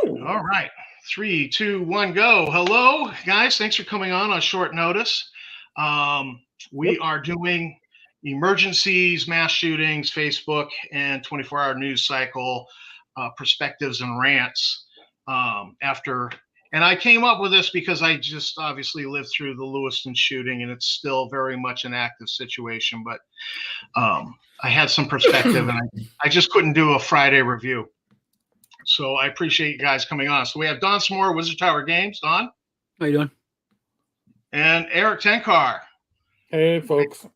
All right. 3, 2, 1, go. Hello, guys. Thanks for coming on short notice. We are doing emergencies, mass shootings, Facebook, and 24-hour news cycle perspectives and rants and I came up with this because I just obviously lived through the Lewiston shooting, and it's still very much an active situation. But I had some perspective, and I just couldn't do a Friday review. So I appreciate you guys coming on. So we have Don Smore, Wizard Tower Games. Don? How you doing? And Eric Tenkar. Hey, folks.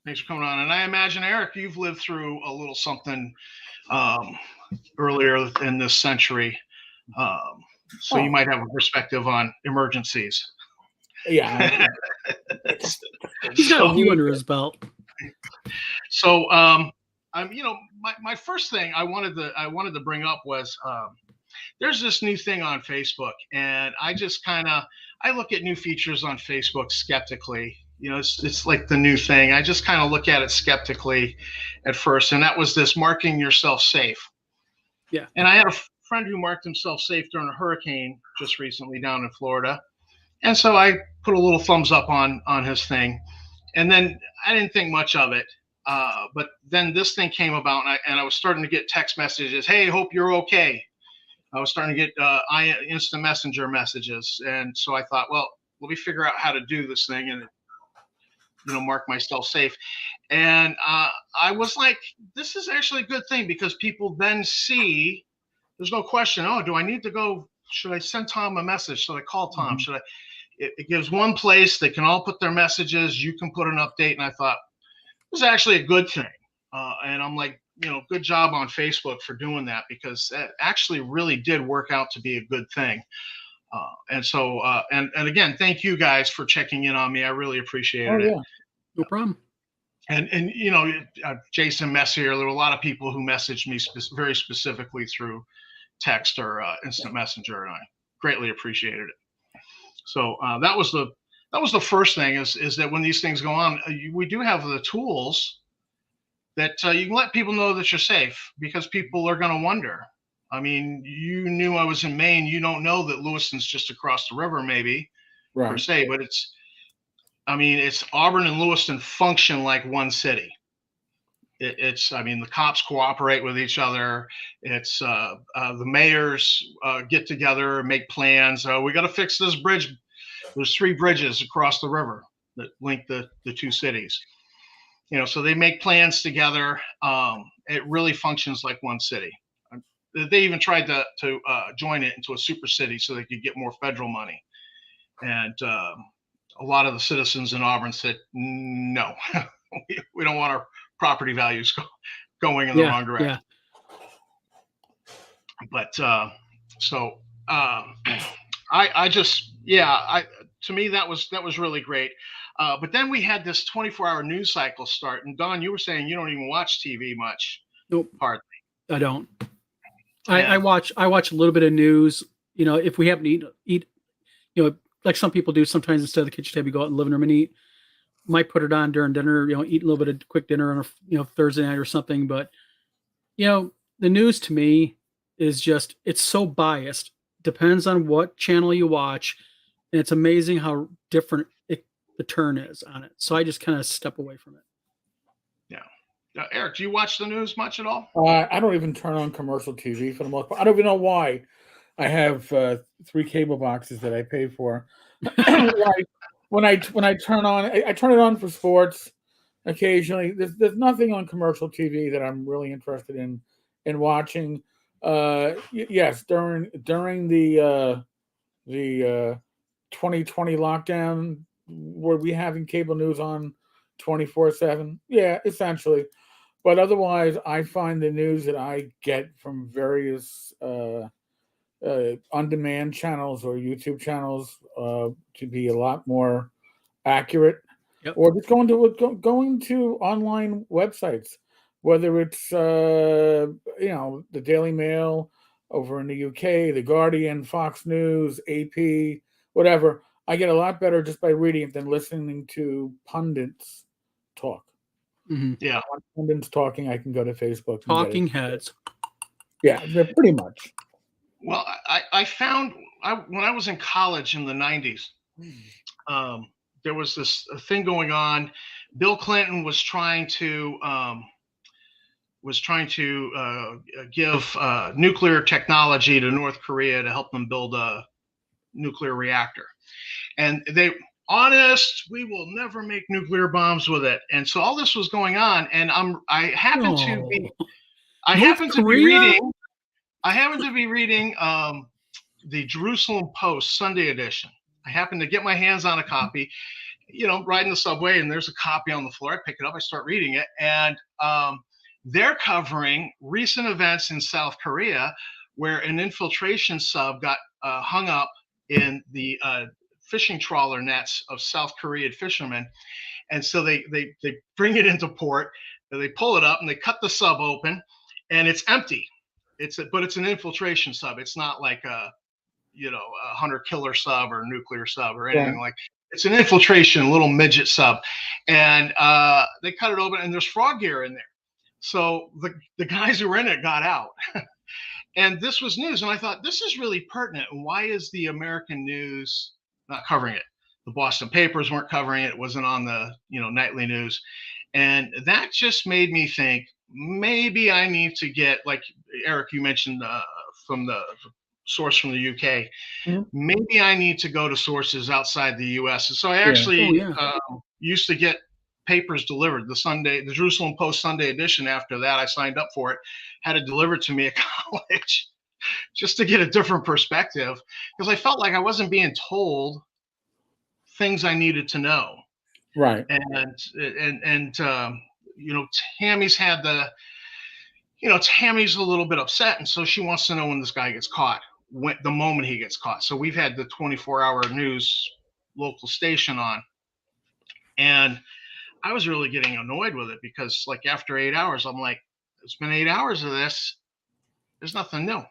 Thanks for coming on. And I imagine, Eric, you've lived through a little something earlier in this century. So you might have a perspective on emergencies. Yeah. He's got a few under his belt. So my first thing I wanted to bring up was there's this new thing on Facebook, and I just I look at new features on Facebook skeptically. It's like the new thing. I just kind of look at it skeptically at first, and that was this marking yourself safe. Yeah. And I had a friend who marked himself safe during a hurricane just recently down in Florida, and so I put a little thumbs up on his thing, and then I didn't think much of it. But then this thing came about, and I was starting to get text messages. Hey, hope you're okay. I was starting to get instant messenger messages, and so I thought, well, let me figure out how to do this thing and mark myself safe. And I was like, this is actually a good thing, because people then see. There's no question. Oh, do I need to go? Should I send Tom a message? Should I call Tom? Mm-hmm. It gives one place. They can all put their messages. You can put an update. And I thought, this is actually a good thing. And I'm like, good job on Facebook for doing that, because that actually really did work out to be a good thing. And so, and again, thank you guys for checking in on me. I really appreciated it. No problem. And Jason Messier, there were a lot of people who messaged me very specifically through text or instant messenger, and I greatly appreciated it. So that was the first thing, is that when these things go on, we do have the tools that you can let people know that you're safe, because people are going to wonder. I mean, you knew I was in Maine. You don't know that Lewiston's just across the river, maybe, right, per se, but it's Auburn and Lewiston function like one city. The cops cooperate with each other. It's the mayors get together and make plans. We got to fix this bridge. There's 3 bridges across the river that link the two cities. So they make plans together. It really functions like one city. They even tried to join it into a super city so they could get more federal money. And a lot of the citizens in Auburn said, no, we don't want our property values going in the wrong direction. Yeah. But to me, that was really great. But then we had this 24-hour news cycle start. And Don, you were saying you don't even watch TV much. Nope. Hardly. I don't. I watch a little bit of news. If we happen to eat, like some people do sometimes, instead of the kitchen table, you go out in the living room and eat. Might put it on during dinner, eat a little bit of quick dinner on a Thursday night or something. But the news to me is just, it's so biased. Depends on what channel you watch, and it's amazing how different the turn is on it. So I just kind of step away from it. Yeah. Eric, do you watch the news much at all? I don't even turn on commercial TV for the most part. I don't even know why. I have 3 cable boxes that I pay for. When I turn on, I turn it on for sports occasionally. There's nothing on commercial TV that I'm really interested in watching. Yes, during the 2020 lockdown, were we having cable news on 24/7? Yeah, essentially. But otherwise, I find the news that I get from various on-demand channels or YouTube channels to be a lot more accurate. Yep. Or just going to online websites, whether it's the Daily Mail over in the UK, the Guardian, Fox News, AP, whatever. I get a lot better just by reading it than listening to pundits talk. Mm-hmm. Yeah, when pundits talking, I can go to Facebook. Talking heads. Yeah, they're pretty much. Well, I found when I was in college in the 90s, there was this thing going on. Bill Clinton was trying to give nuclear technology to North Korea to help them build a nuclear reactor. And we will never make nuclear bombs with it. And so all this was going on, and I happen to be reading the Jerusalem Post Sunday edition. I happened to get my hands on a copy, riding the subway, and there's a copy on the floor. I pick it up, I start reading it, and they're covering recent events in South Korea where an infiltration sub got hung up in the fishing trawler nets of South Korean fishermen. And so they bring it into port, they pull it up, and they cut the sub open, and it's empty. But it's an infiltration sub. It's not like a hunter killer sub or nuclear sub or anything like. It's an infiltration little midget sub, and they cut it open, and there's frog gear in there. So the guys who were in it got out. And this was news, and I thought, this is really pertinent. Why is the American news not covering it? The Boston papers weren't covering it. It wasn't on the nightly news. And that just made me think, maybe I need to get, like Eric, you mentioned from the source from the UK, maybe I need to go to sources outside the US. And so I actually used to get papers delivered, the Jerusalem Post Sunday edition. After that, I signed up for it, had it delivered to me at college, just to get a different perspective, because I felt like I wasn't being told things I needed to know. Right. And Tammy's had Tammy's a little bit upset, and so she wants to know when this guy gets caught, the moment he gets caught. So we've had the 24-hour news local station on, and I was really getting annoyed with it, because like after 8 hours, I'm like, it's been 8 hours of this. There's nothing new.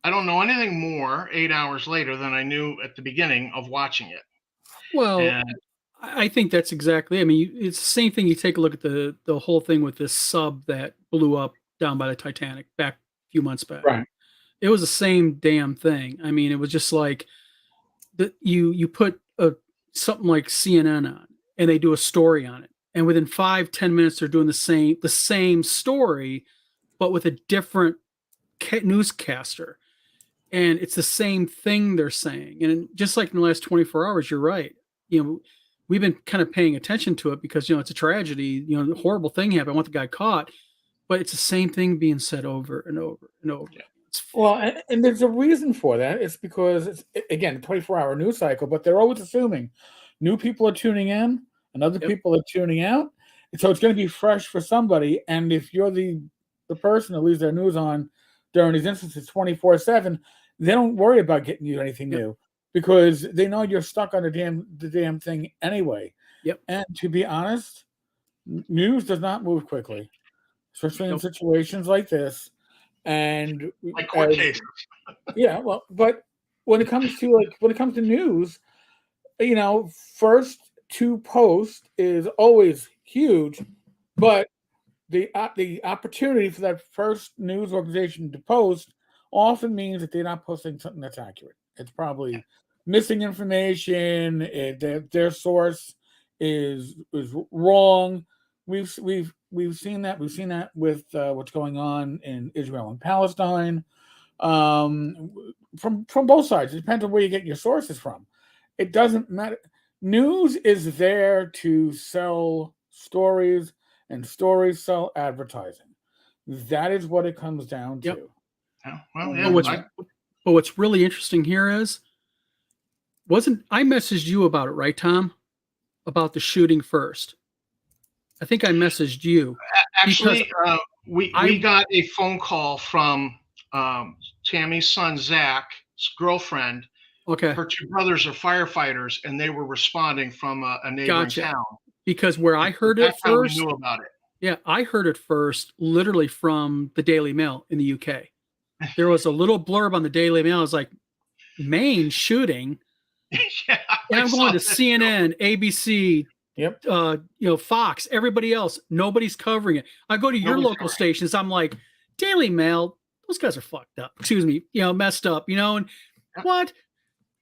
I don't know anything more 8 hours later than I knew at the beginning of watching it. Well, I think that's exactly. I mean, it's the same thing. You take a look at the whole thing with this sub that blew up down by the Titanic back a few months back. Right. It was the same damn thing. I mean, it was just like that. You put something like CNN on, and they do a story on it, and within 5-10 minutes, they're doing the same story, but with a different newscaster, and it's the same thing they're saying. And just like in the last 24 hours, you're right. We've been kind of paying attention to it because it's a tragedy. The horrible thing happened. I want the guy caught, but it's the same thing being said over and over and over. Yeah. Well, and there's a reason for that. It's because it's, again, a 24-hour news cycle, but they're always assuming new people are tuning in and other people are tuning out. And so it's going to be fresh for somebody. And if you're the person that leaves their news on during these instances 24/7, they don't worry about getting you anything new, because they know you're stuck on the damn thing anyway. Yep. And to be honest, news does not move quickly, especially in situations like this. And like court cases. But when it comes to news, first to post is always huge, but the opportunity for that first news organization to post often means that they're not posting something that's accurate. It's probably missing information. Their source is wrong. We've seen that. We've seen that with what's going on in Israel and Palestine, from both sides. It depends on where you get your sources from. It doesn't matter. News is there to sell stories, and stories sell advertising. That is what it comes down to. But what's really interesting here is, I messaged you about it, right, Tom? About the shooting first. I think I messaged you. Actually, we got a phone call from Tammy's son, Zach's girlfriend. Okay. Her two brothers are firefighters, and they were responding from a neighboring town. Because where I heard it first, we knew about it. Yeah, I heard it first, literally from the Daily Mail in the UK. There was a little blurb on the Daily Mail. I was like, Maine shooting. And I'm going to CNN, ABC, Fox, everybody else. Nobody's covering it. I go to your local stations. I'm like, Daily Mail, those guys are fucked up. Excuse me, messed up. And what?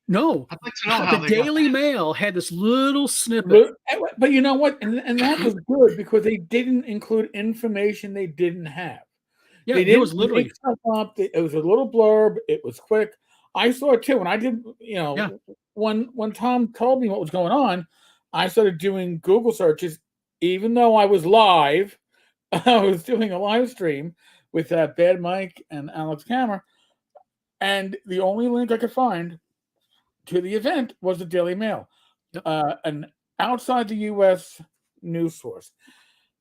No, I'd like to know how the Daily Mail had this little snippet. But you know what? And that was good because they didn't include information they didn't have. Yeah, they didn't it was literally make stuff up. It was a little blurb. It was quick. I saw it too. When I did, when Tom told me what was going on, I started doing Google searches. Even though I was live, I was doing a live stream with Bad Mike and Alex Camera, and the only link I could find to the event was the Daily Mail, an outside the U.S. news source.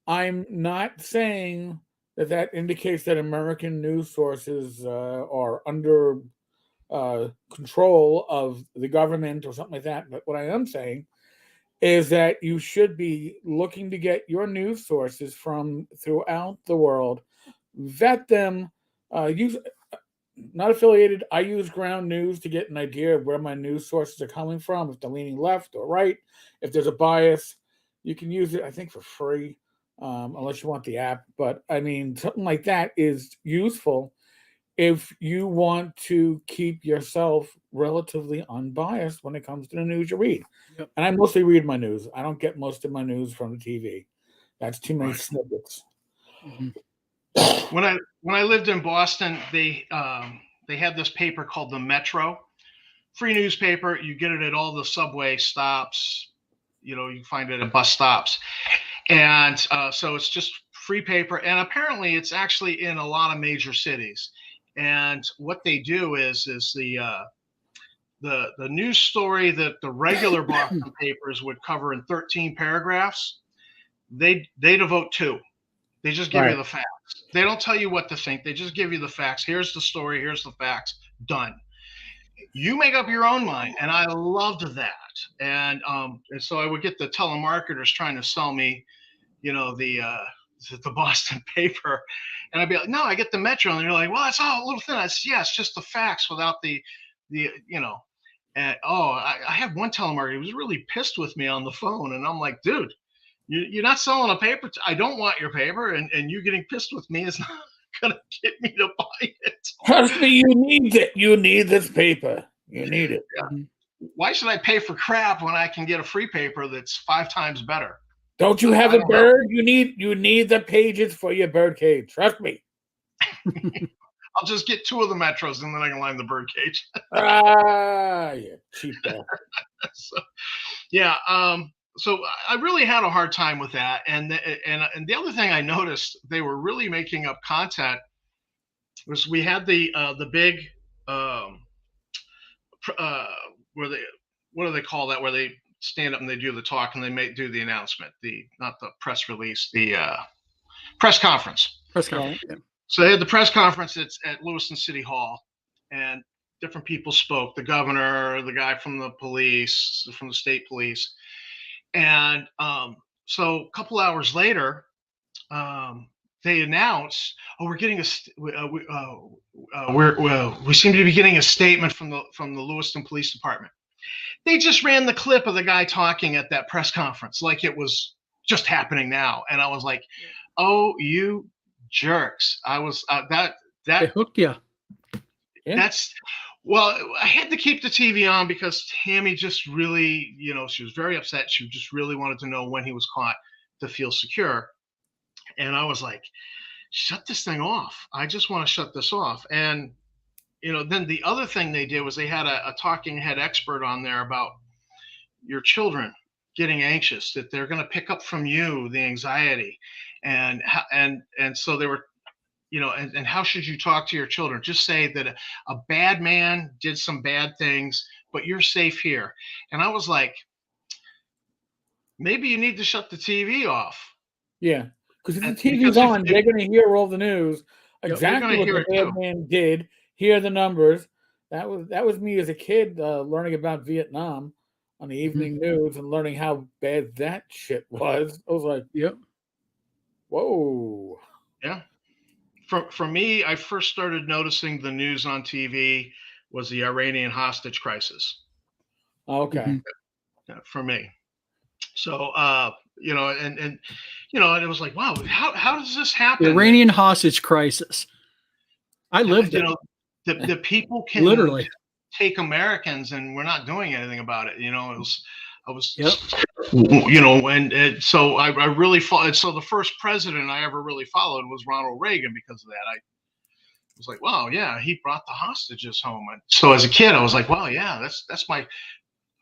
I'm not saying that indicates that American news sources are under control of the government or something like that. But what I am saying is that you should be looking to get your news sources from throughout the world, vet them, use not affiliated. I use Ground News to get an idea of where my news sources are coming from, if they're leaning left or right, if there's a bias. You can use it, I think, for free, unless you want the app. But I mean, something like that is useful if you want to keep yourself relatively unbiased when it comes to the news you read. Yep. And I mostly read my news. I don't get most of my news from the TV. That's too many snippets. Mm-hmm. When I lived in Boston, they had this paper called the Metro, free newspaper. You get it at all the subway stops. You find it at bus stops, and so it's just free paper. And apparently, it's actually in a lot of major cities. And what they do is the news story that the regular Boston papers would cover in 13 paragraphs, they devote 2. They just give you the facts. They don't tell you what to think. They just give you the facts. Here's the story. Here's the facts. Done. You make up your own mind. And I loved that. And so I would get the telemarketers trying to sell me, the Boston paper. And I'd be like, no, I get the Metro. And they're like, well, it's all a little thin. I said, yeah, it's just the facts without the. And I had one telemarketer. He was really pissed with me on the phone. And I'm like, dude, you're not selling a paper. I don't want your paper, and you getting pissed with me is not going to get me to buy it. Trust me, you need it. You need this paper. You need it. Yeah. Why should I pay for crap when I can get a free paper that's 5 times better? Don't you have a bird? You need the pages for your bird cage. Trust me. I'll just get 2 of the Metros, and then I can line the bird cage. You cheap bastard. So I really had a hard time with that, and the other thing I noticed, they were really making up content. Was we had the big where they, what do they call that, where they stand up and they do the talk and they do the announcement, not the press release, the press conference. Yeah. So they had the press conference at Lewiston City Hall, and different people spoke. The governor, the guy from the police, from the state police. And so a couple hours later, they announced, we're getting we seem to be getting a statement from the Lewiston Police Department. They just ran the clip of the guy talking at that press conference like it was just happening now, and I was like, "Oh, you jerks!" I was they hooked you. That's. Well, I had to keep the TV on because Tammy just really, she was very upset. She just really wanted to know when he was caught to feel secure. And I was like, shut this thing off. I just want to shut this off. And, then the other thing they did was they had a talking head expert on there about your children getting anxious, that they're going to pick up from you the anxiety. And so they were, and how should you talk to your children? Just say that a bad man did some bad things, but you're safe here. And I was like, maybe you need to shut the TV off. Yeah, because if the TV's on, they're going to hear all the news. Exactly what the bad man did. Hear the numbers. That was me as a kid learning about Vietnam on the evening news and learning how bad that shit was. I was like, yep. Whoa. Yeah. For me, I first started noticing the news on TV was the Iranian hostage crisis. Okay. For me. So, and it was like, wow, how does this happen? The Iranian hostage crisis. I lived it. The people can literally take Americans, and we're not doing anything about it. I was, yep. So I really followed. So the first president I ever really followed was Ronald Reagan because of that. I was like, wow, yeah, he brought the hostages home. And so as a kid, I was like, wow, yeah, that's my.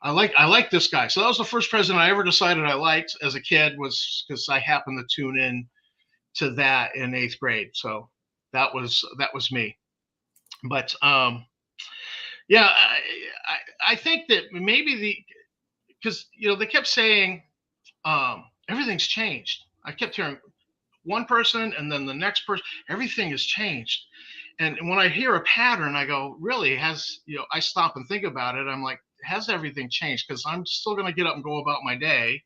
I like this guy. So that was the first president I ever decided I liked as a kid, was because I happened to tune in to that in 8th grade. So that was me. But yeah, I think that maybe because they kept saying everything's changed. I kept hearing one person and then the next person, everything has changed. And when I hear a pattern, I go, really? I stop and think about it. I'm like, has everything changed? Because I'm still going to get up and go about my day.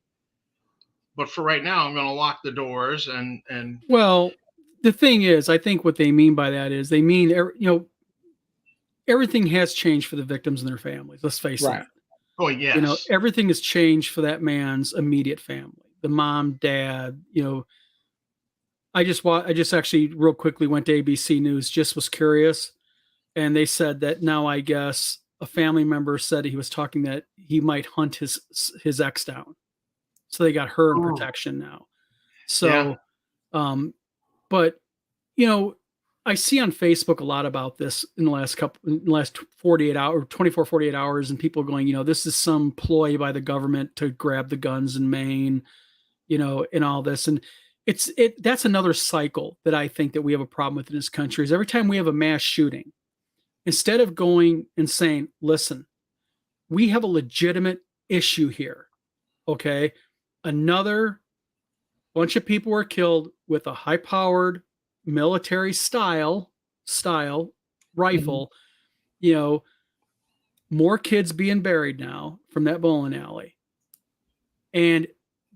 But for right now, I'm going to lock the doors and. Well, the thing is, I think what they mean by that is they mean, everything has changed for the victims and their families. Let's face it. Oh, yes. Everything has changed for that man's immediate family, the mom, dad. I just actually real quickly went to ABC News, just was curious, and they said that now I guess a family member said he was talking that he might hunt his ex down, so they got her in protection now. So, yeah. But I see on Facebook a lot about this in the last 48 hours, 24, 48 hours, and people going, this is some ploy by the government to grab the guns in Maine, and all this. And that's another cycle that I think that we have a problem with in this country is every time we have a mass shooting, instead of going and saying, listen, we have a legitimate issue here. Okay. Another bunch of people were killed with a high powered military style rifle, more kids being buried now from that bowling alley. And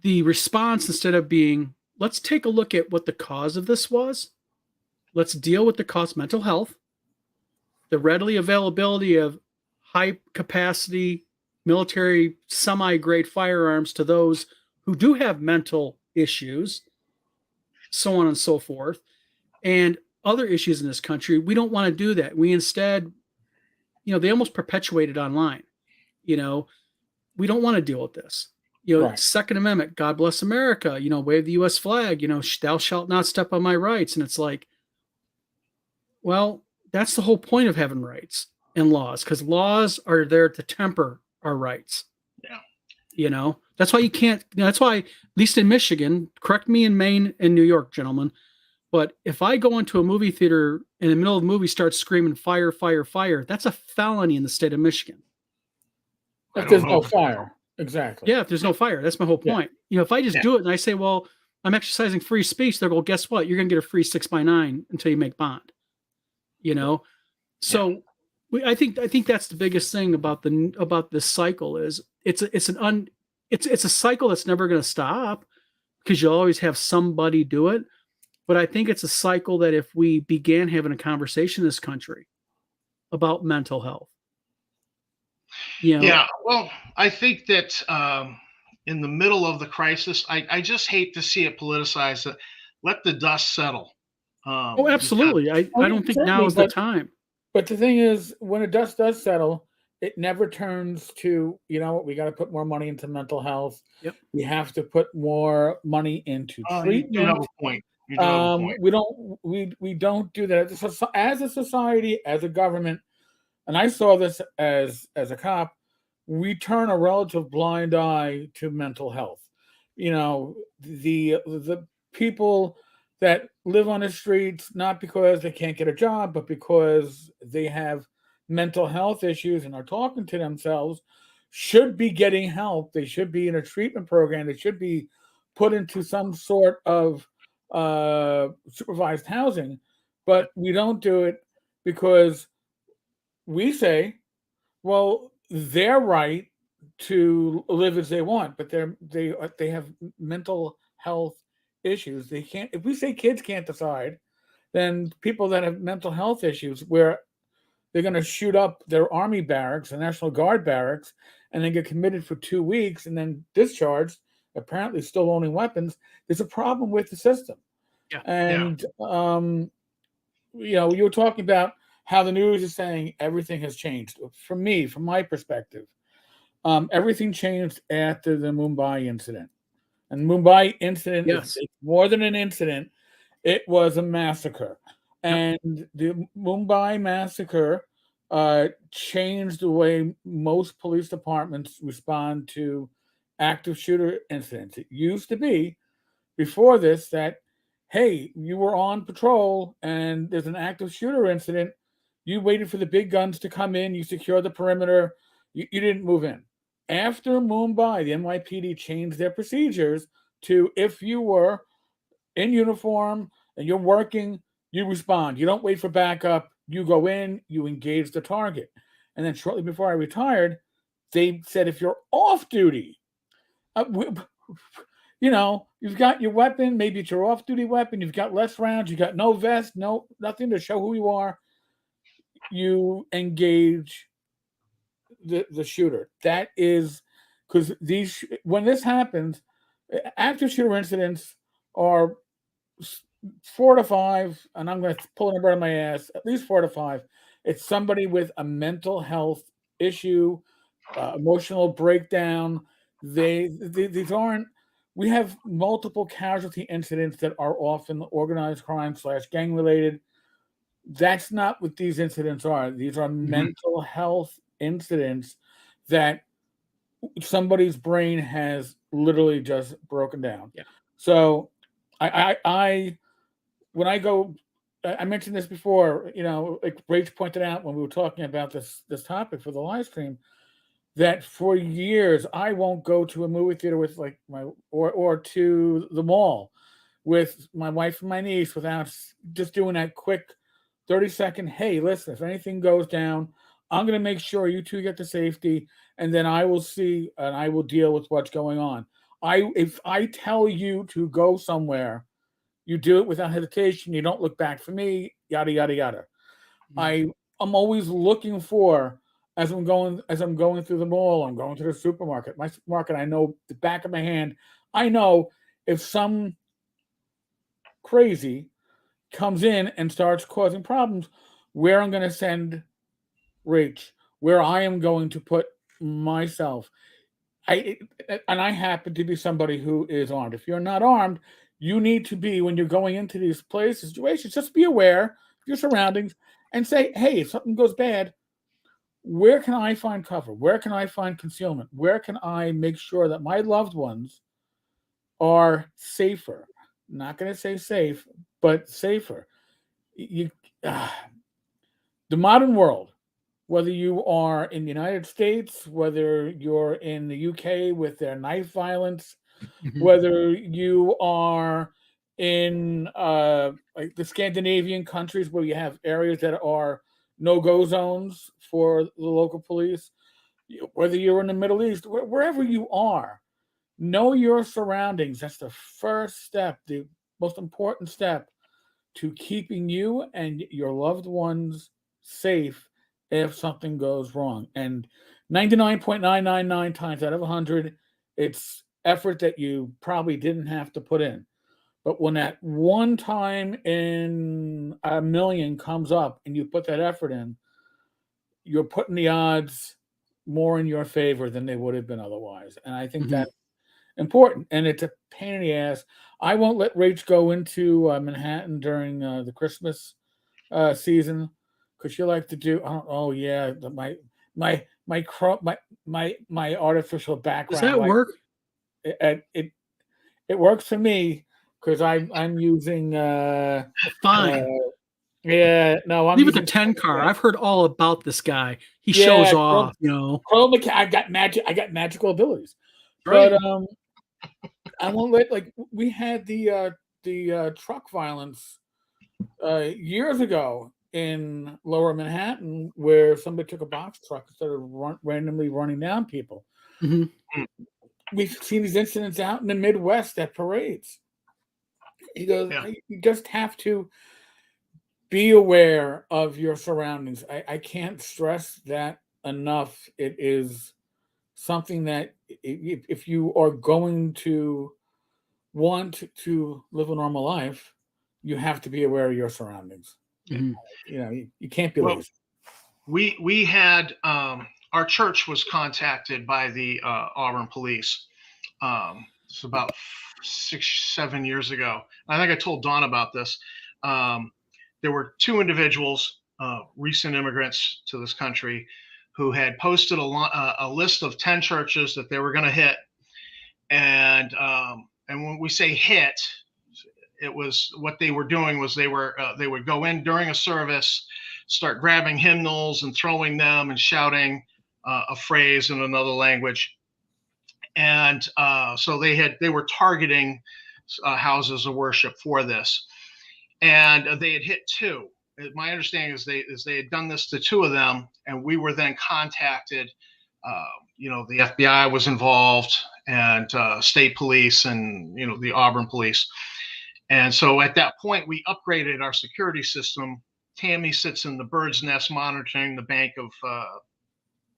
the response, instead of being, let's take a look at what the cause of this was, let's deal with the cause, mental health, the readily availability of high capacity military semi-grade firearms to those who do have mental issues, so on and so forth, and other issues in this country. We don't want to do that. We instead, they almost perpetuate it online. We don't want to deal with this. Right. Second Amendment, God bless America, wave the U.S. flag, thou shalt not step on my rights. And it's like, well, that's the whole point of having rights and laws, because laws are there to temper our rights. Yeah. That's why you can't, that's why, at least in Michigan, correct me in Maine and New York, gentlemen, but if I go into a movie theater in the middle of the movie, start screaming fire, fire, fire, that's a felony in the state of Michigan. If there's no fire. Exactly. Yeah, if there's no fire. That's my whole point. Yeah. If I just do it and I say, well, I'm exercising free speech, they'll go, guess what? You're going to get a free 6x9 until you make bond. So I think that's the biggest thing about this cycle is it's a cycle that's never going to stop because you'll always have somebody do it. But I think it's a cycle that if we began having a conversation in this country about mental health. Yeah, well, I think that in the middle of the crisis, I just hate to see it politicized. Let the dust settle. Absolutely. I don't think now is the time. But the thing is, when the dust does settle, it never turns to, we got to put more money into mental health. Yep. We have to put more money into treatment. You do have a point. We don't do that as a society, as a government. And I saw this as a cop. We turn a relative blind eye to mental health. The people that live on the streets, not because they can't get a job, but because they have mental health issues and are talking to themselves, should be getting help. They should be in a treatment program. They should be put into some sort of supervised housing. But we don't do it because we say, well, they're right to live as they want, but they have mental health issues. They can't. If we say kids can't decide, then people that have mental health issues, where they're going to shoot up their army barracks, the National Guard barracks, and then get committed for 2 weeks and then discharged, apparently still owning weapons. There's a problem with the system. Yeah. And you were talking about how the news is saying everything has changed. For me, from my perspective, everything changed after the Mumbai incident. And Mumbai incident is more than an incident. It was a massacre. And the Mumbai massacre changed the way most police departments respond to active shooter incidents. It used to be, before this, that, hey, you were on patrol and there's an active shooter incident. You waited for the big guns to come in. You secured the perimeter. You didn't move in. After Mumbai, the NYPD changed their procedures to, if you were in uniform and you're working, you respond. You don't wait for backup. You go in, you engage the target. And then shortly before I retired, they said, if you're off duty, you've got your weapon, maybe it's your off-duty weapon, you've got less rounds, you've got no vest, nothing to show who you are, you engage the shooter. That is, because when this happens, active shooter incidents are 4 to 5, and I'm going to pull a number out of my ass, at least 4 to 5. It's somebody with a mental health issue, emotional breakdown. These aren't. We have multiple casualty incidents that are often organized crime / gang related. That's not what these incidents are. These are mental health incidents that somebody's brain has literally just broken down. Yeah. So I when I go, I mentioned this before, like Rach pointed out when we were talking about this topic for the live stream, that for years I won't go to a movie theater with or to the mall with my wife and my niece without just doing that quick 30-second, hey, listen, if anything goes down, I'm going to make sure you two get to safety, and then I will see and I will deal with what's going on. If I tell you to go somewhere, you do it without hesitation. You don't look back for me, yada, yada, yada. I'm always looking for, as I'm going through the mall, I'm going to the supermarket. My supermarket, I know the back of my hand. I know if some crazy comes in and starts causing problems, where I'm going to send Rach, where I am going to put myself. I happen to be somebody who is armed. If you're not armed, you need to be, when you're going into these places, situations, just be aware of your surroundings and say, hey, if something goes bad, where can I find cover? Where can I find concealment? Where can I make sure that my loved ones are safer? Not going to say safe, but safer. The modern world, whether you are in the United States, whether you're in the UK with their knife violence, whether you are in like the Scandinavian countries where you have areas that are no-go zones for the local police, whether you're in the Middle East, wherever you are, know your surroundings. That's the first step, the most important step to keeping you and your loved ones safe if something goes wrong. And 99.999 times out of 100, it's effort that you probably didn't have to put in. But when that one time in a million comes up and you put that effort in, you're putting the odds more in your favor than they would have been otherwise. And I think that's important. And it's a pain in the ass. I won't let Rach go into Manhattan during the Christmas season because she like to do. My artificial background. Does that work? It works for me because I'm using fine. I'm leave it to 10 car. I've heard all about this guy. He shows off, I got magical abilities. Right. But I won't let, like, we had the truck violence years ago in Lower Manhattan where somebody took a box truck and started randomly running down people. We've seen these incidents out in the Midwest at parades. You just have to be aware of your surroundings. I can't stress that enough. It is something that if you are going to want to live a normal life, you have to be aware of your surroundings. You know, you can't be lazy. We had our church was contacted by the Auburn police. It's about 6-7 years ago. I think I told Dawn about this. There were two individuals, recent immigrants to this country, who had posted a list of 10 churches that they were going to hit. And when we say hit, it was what they were doing was they would go in during a service, start grabbing hymnals and throwing them and shouting a phrase in another language. And so they were targeting houses of worship for this. And they had hit two. My understanding is they had done this to two of them, and we were then contacted. The FBI was involved, and state police, and the Auburn police. And so at that point, we upgraded our security system. Tammy sits in the bird's nest monitoring the bank of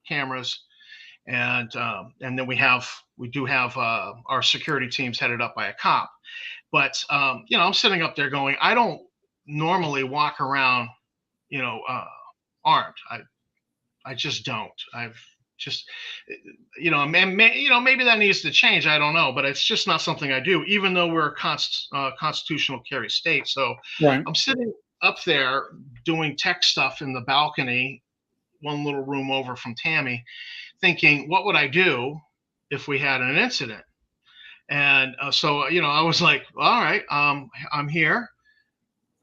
cameras, and then we do have our security teams headed up by a cop. But I'm sitting up there going, I don't normally walk around, armed. I just don't. I've just, maybe that needs to change. I don't know, but it's just not something I do, even though we're a constitutional carry state. So right. I'm sitting up there doing tech stuff in the balcony, one little room over from Tammy, thinking, what would I do if we had an incident? And so, I was like, all right, I'm here.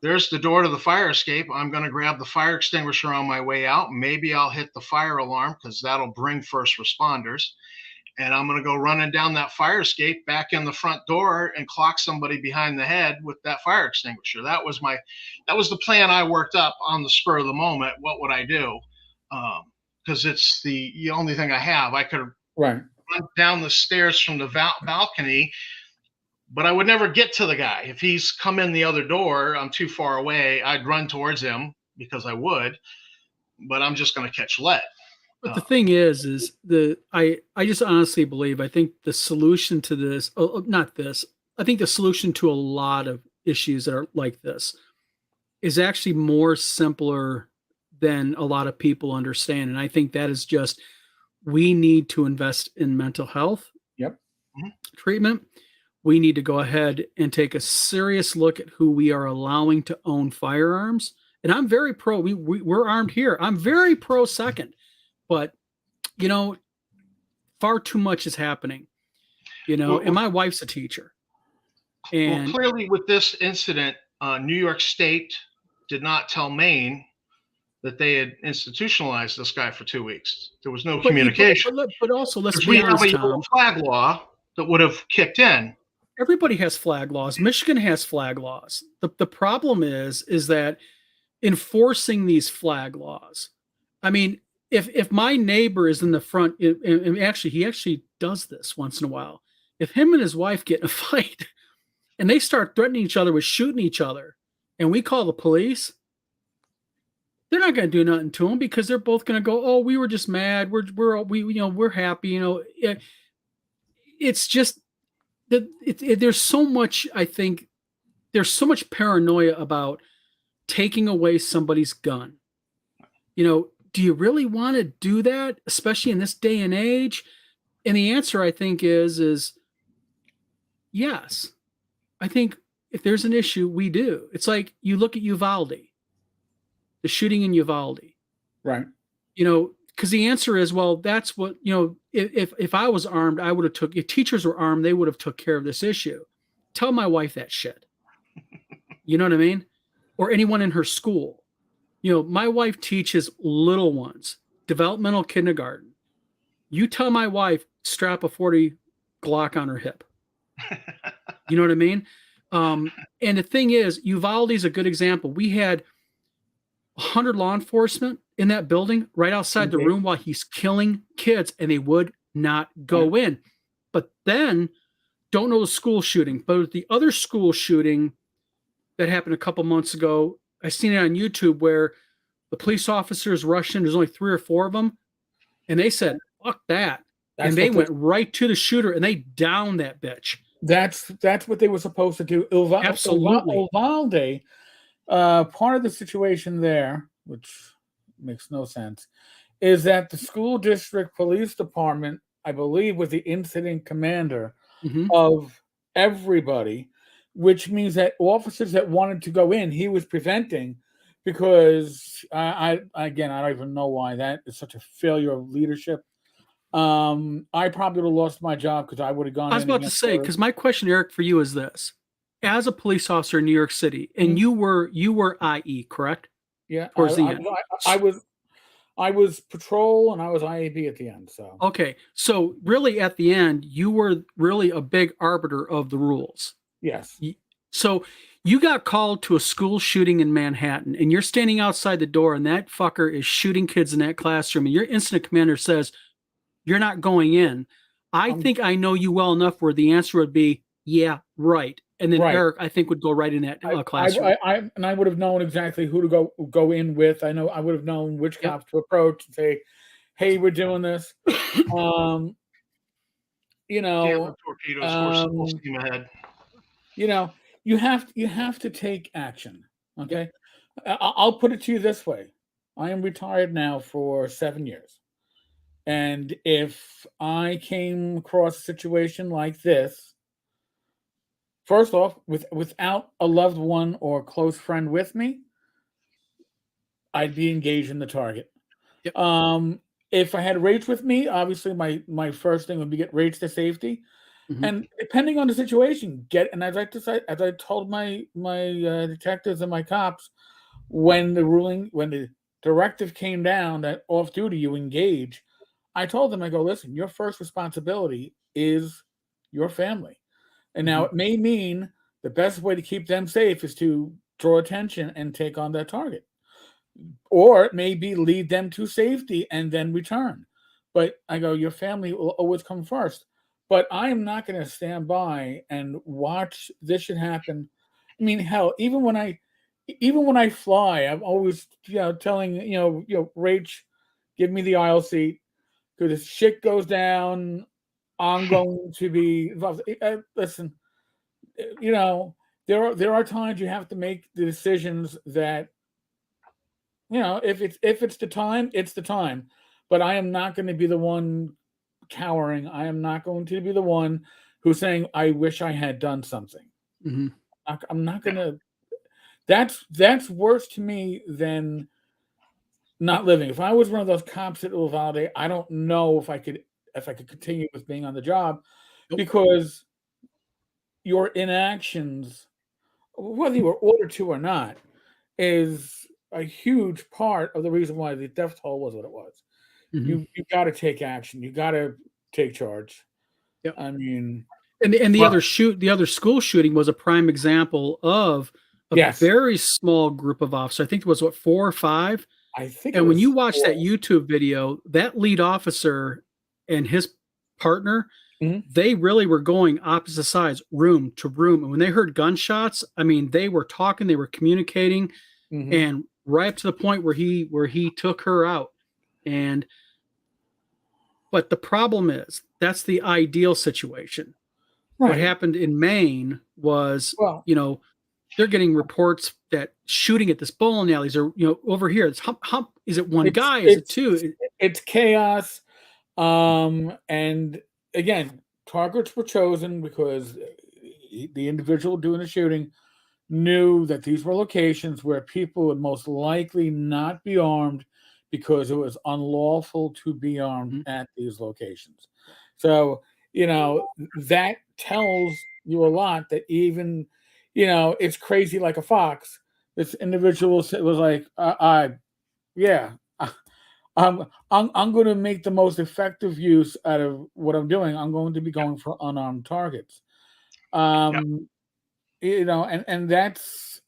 There's the door to the fire escape. I'm going to grab the fire extinguisher on my way out. Maybe I'll hit the fire alarm because that'll bring first responders. And I'm going to go running down that fire escape back in the front door and clock somebody behind the head with that fire extinguisher. That was the plan I worked up on the spur of the moment. What would I do? Because it's the only thing I have. I could run down the stairs from the balcony, but I would never get to the guy. If he's come in the other door, I'm too far away. I'd run towards him because I would, but I'm just going to catch lead. But the thing is I just honestly believe, I think the solution to this, I think the solution to a lot of issues that are like this is actually more simpler than a lot of people understand. And I think that is just, we need to invest in mental health treatment. We need to go ahead and take a serious look at who we are allowing to own firearms. And I'm very pro, we're armed here. I'm very pro second, but far too much is happening, and my wife's a teacher. And clearly with this incident, New York State did not tell Maine that they had institutionalized this guy for 2 weeks. There was no communication. But also, let's be honest, Tom. We have a flag law that would have kicked in. Everybody has flag laws. Michigan has flag laws. The problem is that enforcing these flag laws. I mean, if my neighbor is in the front, and actually he does this once in a while. If him and his wife get in a fight, and they start threatening each other with shooting each other, and we call the police, they're not going to do nothing to them because they're both going to go, "Oh, we were just mad. We're happy." It's just that there's so much. I think there's so much paranoia about taking away somebody's gun. Do you really want to do that, especially in this day and age? And the answer, I think, is yes. I think if there's an issue, we do. It's like you look at Uvalde, the shooting in Uvalde. Right. Because the answer is, well, that's what, if I was armed, I would have if teachers were armed, they would have took care of this issue. Tell my wife that shit. You know what I mean? Or anyone in her school. My wife teaches little ones, developmental kindergarten. You tell my wife, strap a 40 Glock on her hip. You know what I mean? And the thing is, Uvalde is a good example. We had 100 law enforcement in that building right outside the room while he's killing kids, and they would not go in. But then, don't know the school shooting, but the other school shooting that happened a couple months ago, I seen it on YouTube where the police officers rushed in. There's only 3 or 4 of them. And they said, fuck that. And they went right to the shooter and they downed that bitch. That's what they were supposed to do. Absolutely. Uvalde Part of the situation there, which makes no sense, is that the school district police department, I believe, was the incident commander of everybody, which means that officers that wanted to go in, he was preventing, because I don't even know why that is such a failure of leadership. I probably would have lost my job because I would have gone. I was about to say, because my question, Eric, for you is this: as a police officer in New York City, and you were IE, correct? Yeah, towards the end. I was patrol and I was IAB at the end. So okay, so really at the end, you were really a big arbiter of the rules. Yes. So you got called to a school shooting in Manhattan, and you're standing outside the door, and that fucker is shooting kids in that classroom, and your incident commander says, "You're not going in." I think I know you well enough where the answer would be, "Yeah, right." And then Eric, I think, would go right in that classroom. I would have known exactly who to go in with. I would have known which cops to approach and say, "Hey, we're doing this." Torpedoes, full steam ahead. You have to take action. Okay, I'll put it to you this way: I am retired now for 7 years, and if I came across a situation like this, first off, without a loved one or close friend with me, I'd be engaged in the target. Yep. If I had Rach with me, obviously my first thing would be get Rach to safety, and depending on the situation, as I told my detectives and my cops, when the directive came down that off duty you engage, I told them, I go, listen, your first responsibility is your family. And now it may mean the best way to keep them safe is to draw attention and take on that target. Or it may be lead them to safety and then return. But I go, your family will always come first. But I am not going to stand by and watch this shit happen. I mean, hell, even when I fly, I'm always telling Rach, give me the aisle seat, because if shit goes down, I'm going to be involved. Listen, there are times you have to make the decisions that, if it's the time, it's the time. But I am not going to be the one cowering. I am not going to be the one who's saying, I wish I had done something. I'm not going to. That's worse to me than not living. If I was one of those cops at Uvalde, I don't know if I could continue with being on the job, because your inactions, whether you were ordered to or not, is a huge part of the reason why the death toll was what it was. You got to take action. You got to take charge. Yep. I mean, and the other school shooting was a prime example of a very small group of officers. I think it was 4 or 5. I think. And when you watch that YouTube video, that lead officer and his partner, they really were going opposite sides, room to room. And when they heard gunshots, I mean, they were talking, they were communicating, and right up to the point where he took her out. But the problem is, that's the ideal situation. Right. What happened in Maine was, they're getting reports that shooting at this bowling alleys, or over here, it's hump. Is it one guy? Is it two? It's chaos. And again, targets were chosen because the individual doing the shooting knew that these were locations where people would most likely not be armed, because it was unlawful to be armed at these locations. So, that tells you a lot, that even, it's crazy like a fox. This individual was like, I'm going to make the most effective use out of what I'm doing. I'm going to be going for unarmed targets. And that's,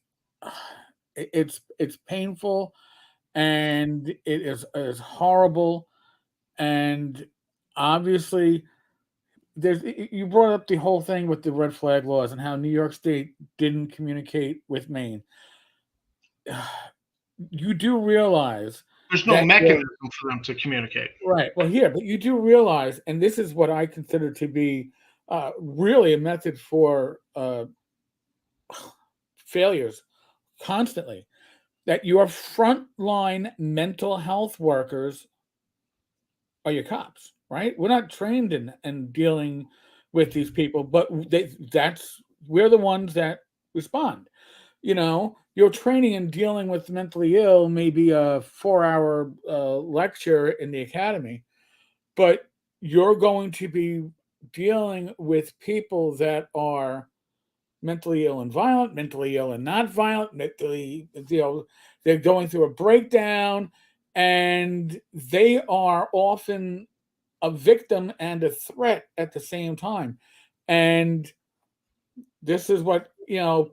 it's painful, and it is horrible. And obviously, you brought up the whole thing with the red flag laws and how New York State didn't communicate with Maine. You do realize there's no mechanism for them to communicate. Right. Well, but you do realize, and this is what I consider to be really a method for failures. constantly that your frontline mental health workers are your cops, right? We're not trained in dealing with these people, but we're the ones that respond. Your training in dealing with mentally ill may be a 4-hour lecture in the academy, but you're going to be dealing with people that are mentally ill and violent, mentally ill and not violent, they're going through a breakdown, and they are often a victim and a threat at the same time. And this is what,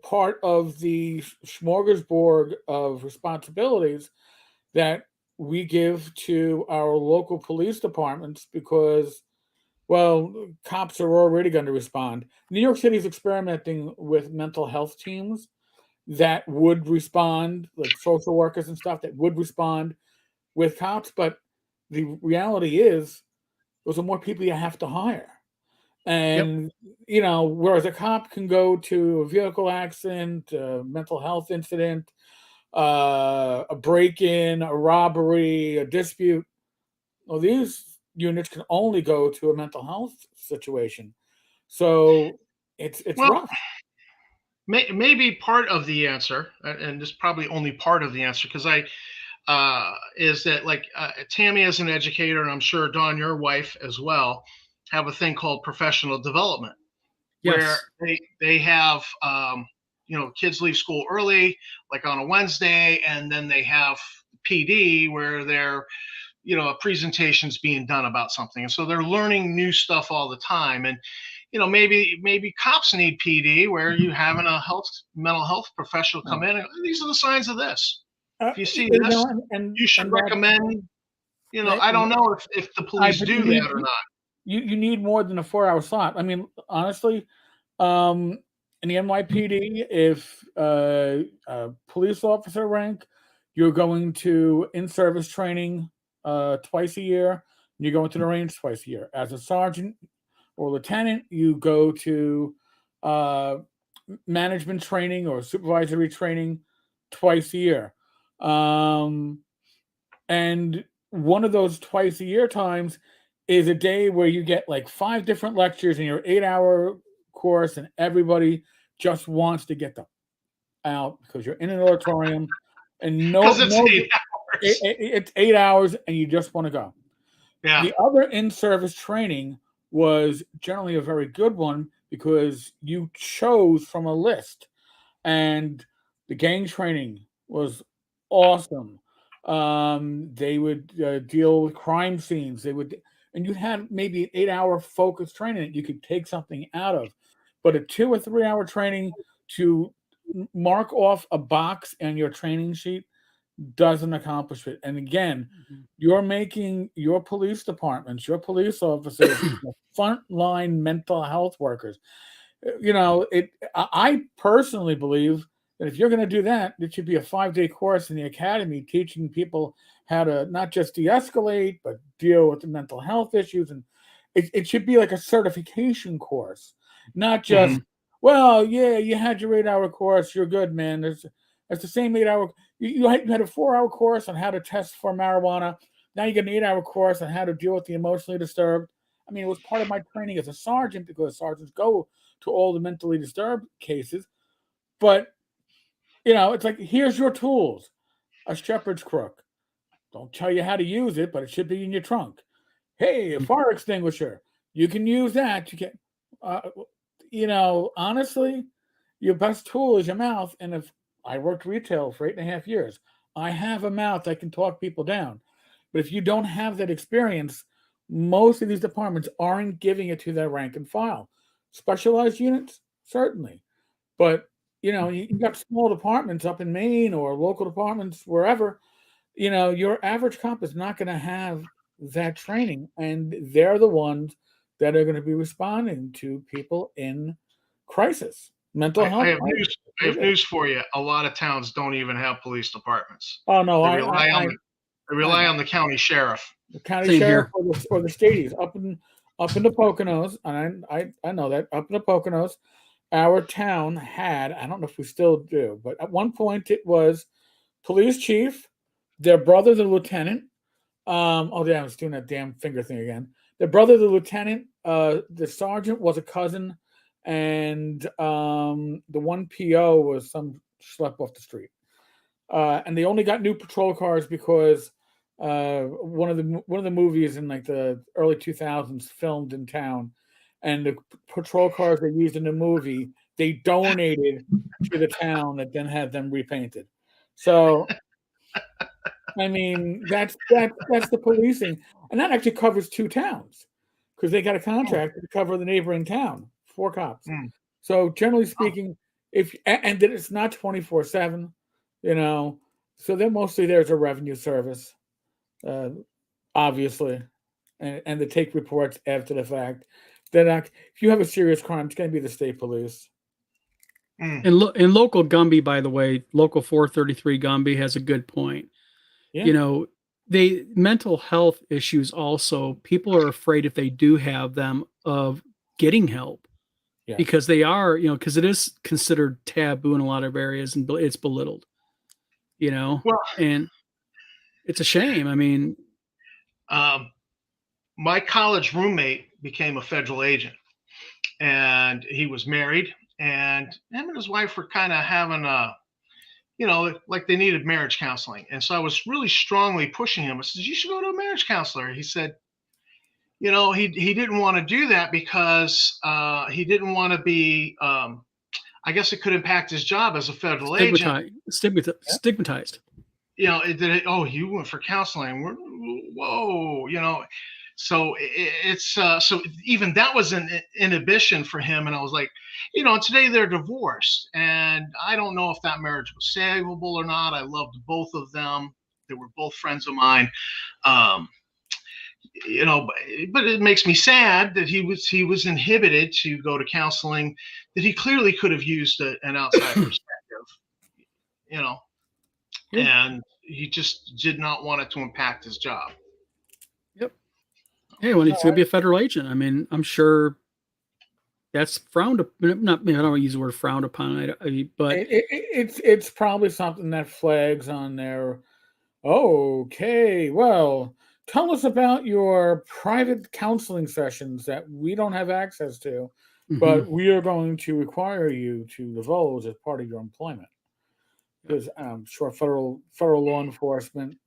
part of the smorgasbord of responsibilities that we give to our local police departments, because, well, cops are already going to respond. New York City is experimenting with mental health teams that would respond, like social workers and stuff that would respond with cops. But the reality is, those are more people you have to hire. And, whereas a cop can go to a vehicle accident, a mental health incident, a break-in, a robbery, a dispute, well, these units can only go to a mental health situation. So it's rough. Maybe part of the answer, and this is probably only part of the answer, because is that, like, Tammy as an educator, and I'm sure Dawn, your wife as well, have a thing called professional development, where they have kids leave school early, like on a Wednesday, and then they have PD where they're a presentation's being done about something, and so they're learning new stuff all the time. And maybe cops need PD, where you having a mental health professional come in and, these are the signs of this. If you see this, you should recommend. I don't know if the police do that or not. You need more than a 4-hour slot. I mean, honestly, in the NYPD, if a police officer rank, you're going to in-service training twice a year, and you're going to the range twice a year. As a sergeant or lieutenant, you go to management training or supervisory training twice a year. And one of those twice a year times is a day where you get like 5 different lectures in your 8-hour course, and everybody just wants to get them out because you're in an auditorium and it's 8 hours and you just want to go. Yeah. The other in-service training was generally a very good one because you chose from a list, and the gang training was awesome. They would deal with crime scenes. And you had maybe an 8-hour focused training that you could take something out of. But a 2 or 3 hour training to mark off a box in your training sheet doesn't accomplish it. And again, you're making your police departments, your police officers, frontline mental health workers. I personally believe that if you're going to do that, it should be a 5-day course in the academy teaching people how to not just de-escalate, but deal with the mental health issues. And it should be like a certification course, not just, well, yeah, you had your 8-hour course, you're good, man. It's the same 8-hour. You had a 4-hour course on how to test for marijuana. Now you get an 8-hour course on how to deal with the emotionally disturbed. I mean, it was part of my training as a sergeant because sergeants go to all the mentally disturbed cases. But, it's like, here's your tools. A shepherd's crook. Don't tell you how to use it, but it should be in your trunk. Hey, a fire extinguisher. You can use that. You can, honestly, your best tool is your mouth. And if I worked retail for 8.5 years, I have a mouth that can talk people down. But if you don't have that experience, most of these departments aren't giving it to their rank and file. Specialized units, certainly. But, you got small departments up in Maine or local departments, wherever, your average cop is not going to have that training. And they're the ones that are going to be responding to people in crisis. Mental health. I have news for you. A lot of towns don't even have police departments. Oh, no. They rely on the county sheriff. The county sheriff or the stadies up in the Poconos, and I know that, up in the Poconos, our town had, I don't know if we still do, but at one point it was police chief, their brother, the lieutenant. Oh, yeah, I was doing that damn finger thing again. Their brother, the lieutenant, the sergeant was a cousin, and the one PO was some schlep off the street. And they only got new patrol cars because one of the movies in like the early 2000s filmed in town, and the patrol cars they used in the movie they donated to the town that then had them repainted. So I mean that's the policing, and that actually covers 2 towns because they got a contract to cover the neighboring town, 4 cops. So generally speaking, if and that it's not 24/7, you know, so they're mostly there as a revenue service, obviously, and they take reports after the fact. They're not. If you have a serious crime, it's going to be the state police. And local Gumby, by the way, local 433 Gumby has a good point. Yeah. You know, they mental health issues also. People are afraid if they do have them of getting help. Yeah. Because they are, you know, because it is considered taboo in a lot of areas and it's belittled, you know, and it's a shame. I mean, my college roommate became a federal agent, and he was married, and him and his wife were kind of having a, you know, like they needed marriage counseling. And so I was really strongly pushing him. I said, you should go to a marriage counselor. He said, you know, he didn't want to do that because he didn't want to be, I guess it could impact his job as a federal agent. Stigmatized. You know, oh, you went for counseling. Whoa, you know. So it's so even that was an inhibition for him. And I was like, you know, today they're divorced. And I don't know if that marriage was savable or not. I loved both of them. They were both friends of mine. You know, but it makes me sad that he was inhibited to go to counseling that he clearly could have used an outside perspective, you know, and he just did not want it to impact his job. Yep. Hey, when he's going to be a federal agent, I mean, I'm sure that's frowned upon. Not, I don't want to use the word frowned upon, but it's probably something that flags on there. Okay, well, tell us about your private counseling sessions that we don't have access to, but we are going to require you to divulge as part of your employment. Because I'm sure federal law enforcement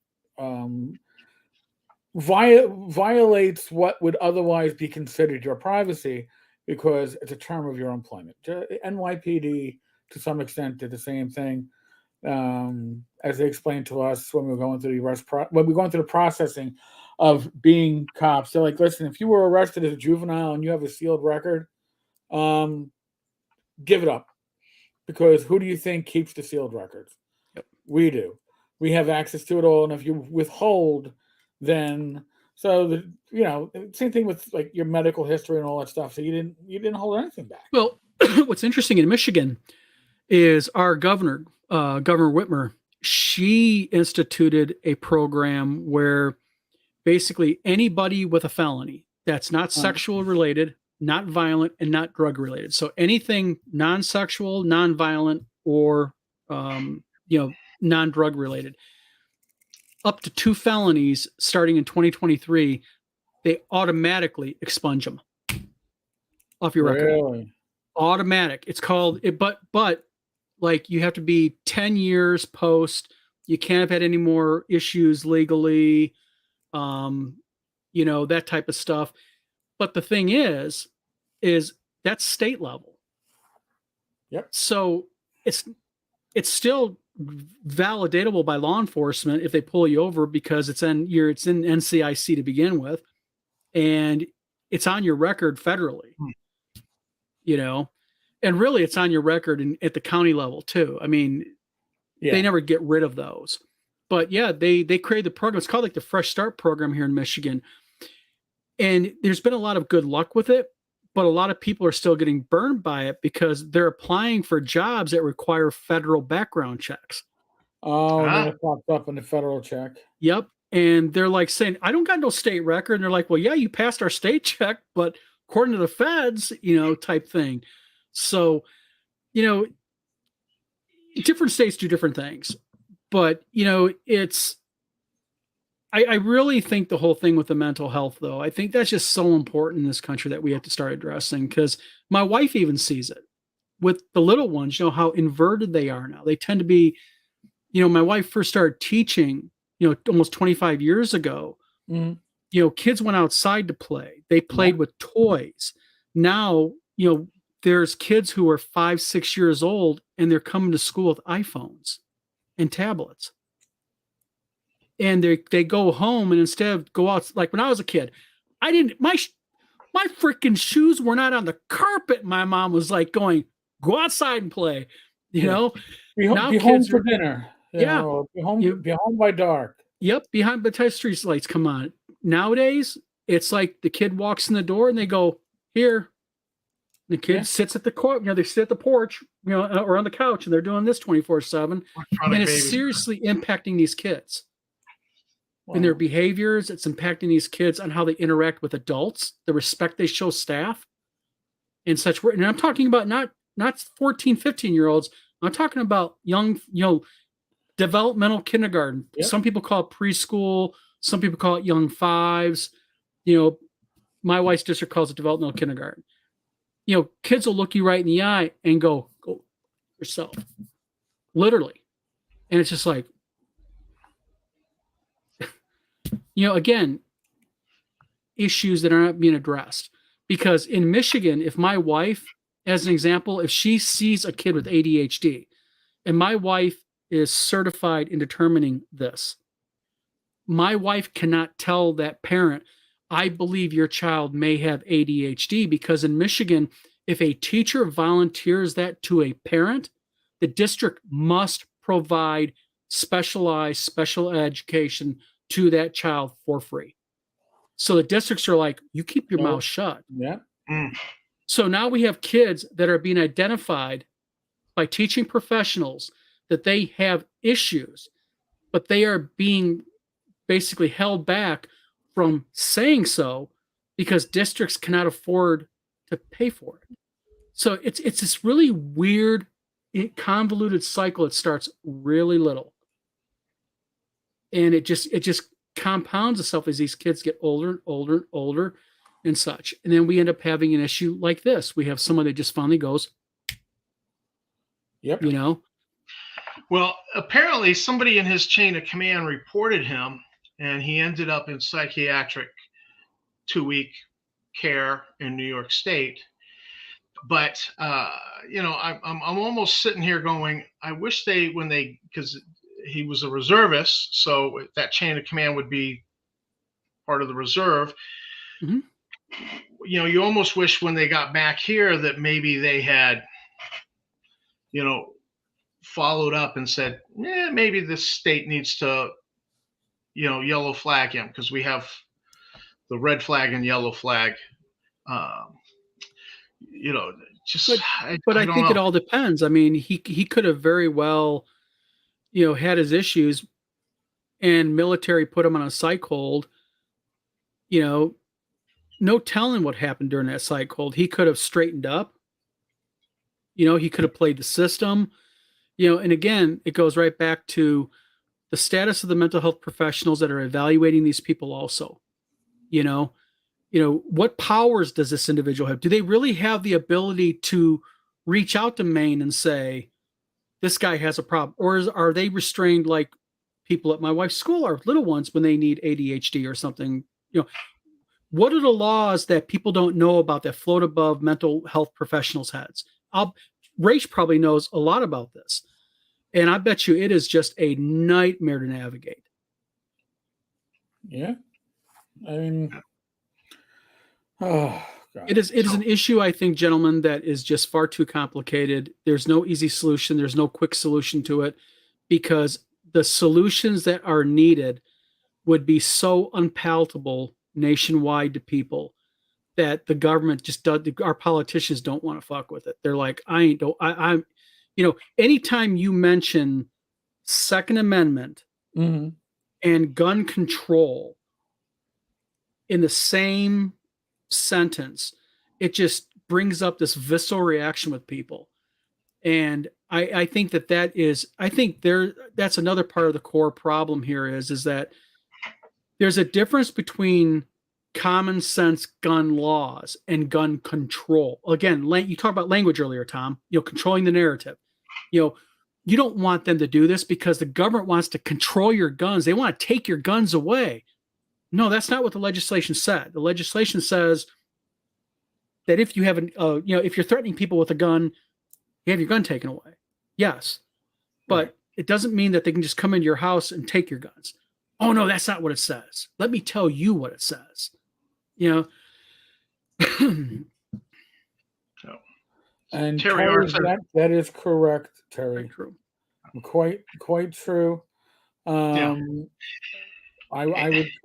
violates what would otherwise be considered your privacy because it's a term of your employment. NYPD, to some extent, did the same thing. As they explained to us when we were going through the processing of being cops. They're like, listen, if you were arrested as a juvenile and you have a sealed record, give it up. Because who do you think keeps the sealed records? Yep. We do. We have access to it all, and if you withhold, then same thing with like your medical history and all that stuff. So you didn't hold anything back. Well, what's interesting in Michigan is our governor, Governor Whitmer, she instituted a program where basically anybody with a felony that's not sexual related, not violent, and not drug related. So anything non-sexual, non-violent, or non-drug related, up to 2 felonies starting in 2023, they automatically expunge them off your record. Really? Automatic. It's called it, but like you have to be 10 years post. You can't have had any more issues legally, that type of stuff. But the thing is that's state level. Yep. So it's still validatable by law enforcement if they pull you over because it's in NCIC to begin with, and it's on your record federally. And really it's on your record at the county level too. I mean, they never get rid of those. But yeah, they created the program. It's called like the Fresh Start program here in Michigan. And there's been a lot of good luck with it, but a lot of people are still getting burned by it because they're applying for jobs that require federal background checks. Oh, and then it popped up in the federal check. Yep. And they're like saying, I don't got no state record. And they're like, well, yeah, you passed our state check, but according to the feds, type thing. So you know, different states do different things, but you know, I really think the whole thing with the mental health, though, I think that's just so important in this country that we have to start addressing, because my wife even sees it with the little ones, you know, how inverted they are now. They tend to be, you know, my wife first started teaching, you know, almost 25 years ago. Mm-hmm. You know, kids went outside to play. They played with toys. Now, you know, there's kids who are 5, 6 years old and they're coming to school with iPhones and tablets. And they go home, and instead of go out, like when I was a kid, I didn't, my freaking shoes were not on the carpet. My mom was like going, go outside and play, you know. Be home for dinner. Be home by dark. Yep, behind the time street lights come on. Nowadays, it's like the kid walks in the door and they go, here. The kid sits at the court, you know, they sit at the porch, you know, or on the couch, and they're doing this 24/7. And it's seriously impacting these kids. In their behaviors. It's impacting these kids on how they interact with adults, the respect they show staff, and such. And I'm talking about not 14, 15-year-olds. I'm talking about young, you know, developmental kindergarten. Yep. Some people call it preschool. Some people call it young fives. You know, my wife's district calls it developmental kindergarten. You know, kids will look you right in the eye and go yourself, literally. And it's just like, you know, again, issues that are not being addressed. Because in Michigan, if my wife, as an example, if she sees a kid with ADHD, and my wife is certified in determining this, my wife cannot tell that parent, I believe your child may have ADHD, because in Michigan, if a teacher volunteers that to a parent, the district must provide specialized special education to that child for free. So the districts are like, you keep your mouth shut. Yeah. So now we have kids that are being identified by teaching professionals that they have issues, but they are being basically held back from saying so because districts cannot afford to pay for it. So it's this really weird, convoluted cycle. It starts really little. And it just compounds itself as these kids get older and older and older and such. And then we end up having an issue like this. We have someone that just finally goes, yep. You know? Well, apparently somebody in his chain of command reported him, and he ended up in psychiatric 2-week care in New York State. But, you know, I'm almost sitting here going, I wish because he was a reservist, so that chain of command would be part of the reserve. Mm-hmm. You know, you almost wish when they got back here that maybe they had, you know, followed up and said, maybe this state needs to, you know, yellow flag him, because we have the red flag and yellow flag. You know, just but I think it all depends. I mean, he could have very well, you know, had his issues and military put him on a psych hold. You know, no telling what happened during that psych hold. He could have straightened up. You know, he could have played the system. You know, and again, it goes right back to the status of the mental health professionals that are evaluating these people also. You know, what powers does this individual have? Do they really have the ability to reach out to Maine and say, this guy has a problem? Or are they restrained like people at my wife's school are, little ones, when they need ADHD or something? You know, what are the laws that people don't know about that float above mental health professionals' heads? Rach probably knows a lot about this. And I bet you it is just a nightmare to navigate. Yeah. I mean, oh, God. It is an issue, I think, gentlemen, that is just far too complicated. There's no easy solution. There's no quick solution to it, because the solutions that are needed would be so unpalatable nationwide to people that the government just does. Our politicians don't want to fuck with it. They're like, I'm, you know, anytime you mention Second Amendment mm-hmm. and gun control in the same sentence, it just brings up this visceral reaction with people. And I think that's another part of the core problem here is that there's a difference between common sense gun laws and gun control. Again, you talked about language earlier, Tom, controlling the narrative. You don't want them to do this because the government wants to control your guns. They want to take your guns away. No, that's not what the legislation said. The legislation says that if you have if you're threatening people with a gun, you have your gun taken away. Yes. But it doesn't mean that they can just come into your house and take your guns. Oh no, that's not what it says. Let me tell you what it says. And Terry, that is correct, Terry. True. Quite true. I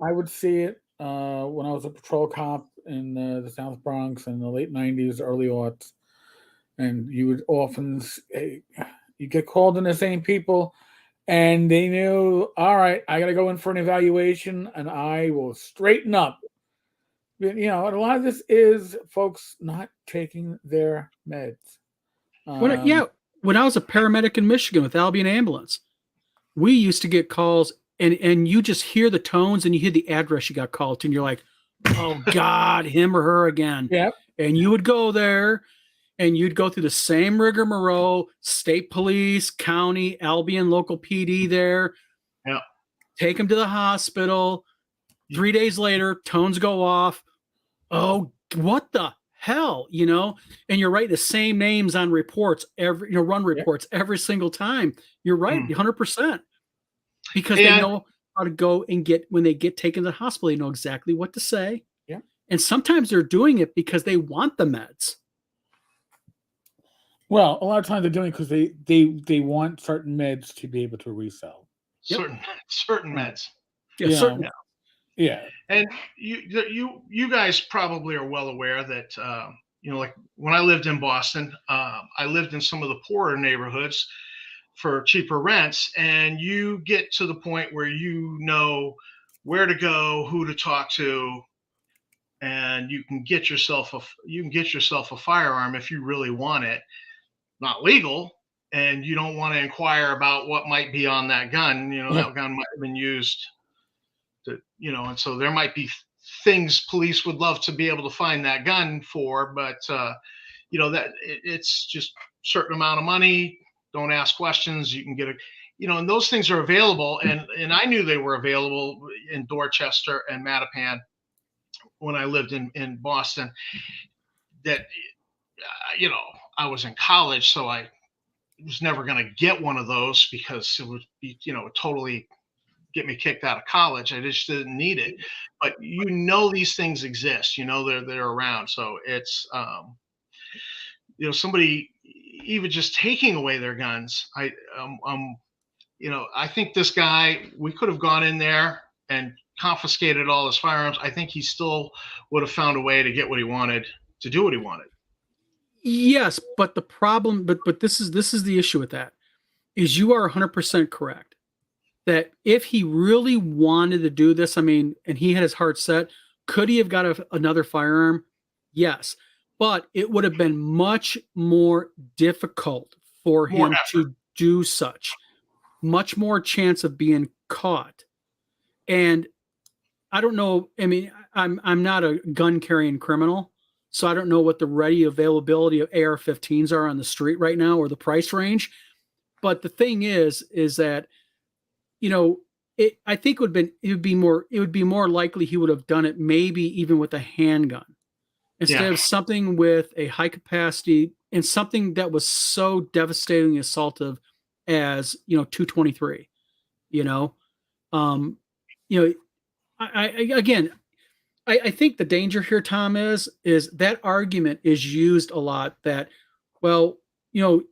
would see it when I was a patrol cop in the South Bronx in the late 90s, early aughts, and you would often you get called in the same people, and they knew, all right, I got to go in for an evaluation, and I will straighten up. And a lot of this is folks not taking their meds. When I was a paramedic in Michigan with Albion Ambulance, we used to get calls, and you just hear the tones and you hear the address you got called to, and you're like, oh God, him or her again. Yep. And you would go there, and you'd go through the same rigmarole, state police, county, Albion, local PD there. Yeah. Take them to the hospital. 3 days later, tones go off. Oh, what the hell, And you're right, the same names on reports, run reports every single time. You're right, 100%. Because they know how to go and when they get taken to the hospital, they know exactly what to say. Yeah. And sometimes they're doing it because they want the meds. Well, a lot of times they're doing it because they want certain meds to be able to resell. Certain meds. Yeah, certain. Yeah. And you guys probably are well aware that like when I lived in Boston, I lived in some of the poorer neighborhoods for cheaper rents, and you get to the point where you know where to go, who to talk to, and you can get yourself a firearm if you really want it. Not legal, and you don't want to inquire about what might be on that gun. That gun might have been used to, and so there might be things police would love to be able to find that gun for, but that it's just certain amount of money. Don't ask questions. You can get and those things are available, and I knew they were available in Dorchester and Mattapan when I lived in Boston. That I was in college, so I was never going to get one of those because it would be totally get me kicked out of college. I just didn't need it. But these things exist. They're around. So it's somebody even just taking away their guns. I think this guy, we could have gone in there and confiscated all his firearms. I think he still would have found a way to get what he wanted, to do what he wanted. Yes, but the problem, but this is the issue with that, is you are 100% correct that if he really wanted to do this, and he had his heart set, could he have got another firearm? Yes, but it would have been much more difficult for him to do such, much more chance of being caught. And I don't know. I'm not a gun carrying criminal. So I don't know what the ready availability of AR-15s are on the street right now or the price range. But the thing is that, I think it would be more likely he would have done it maybe even with a handgun instead of something with a high capacity and something that was so devastatingly assaultive as, 223, I think the danger here, Tom, is that argument is used a lot that, well, if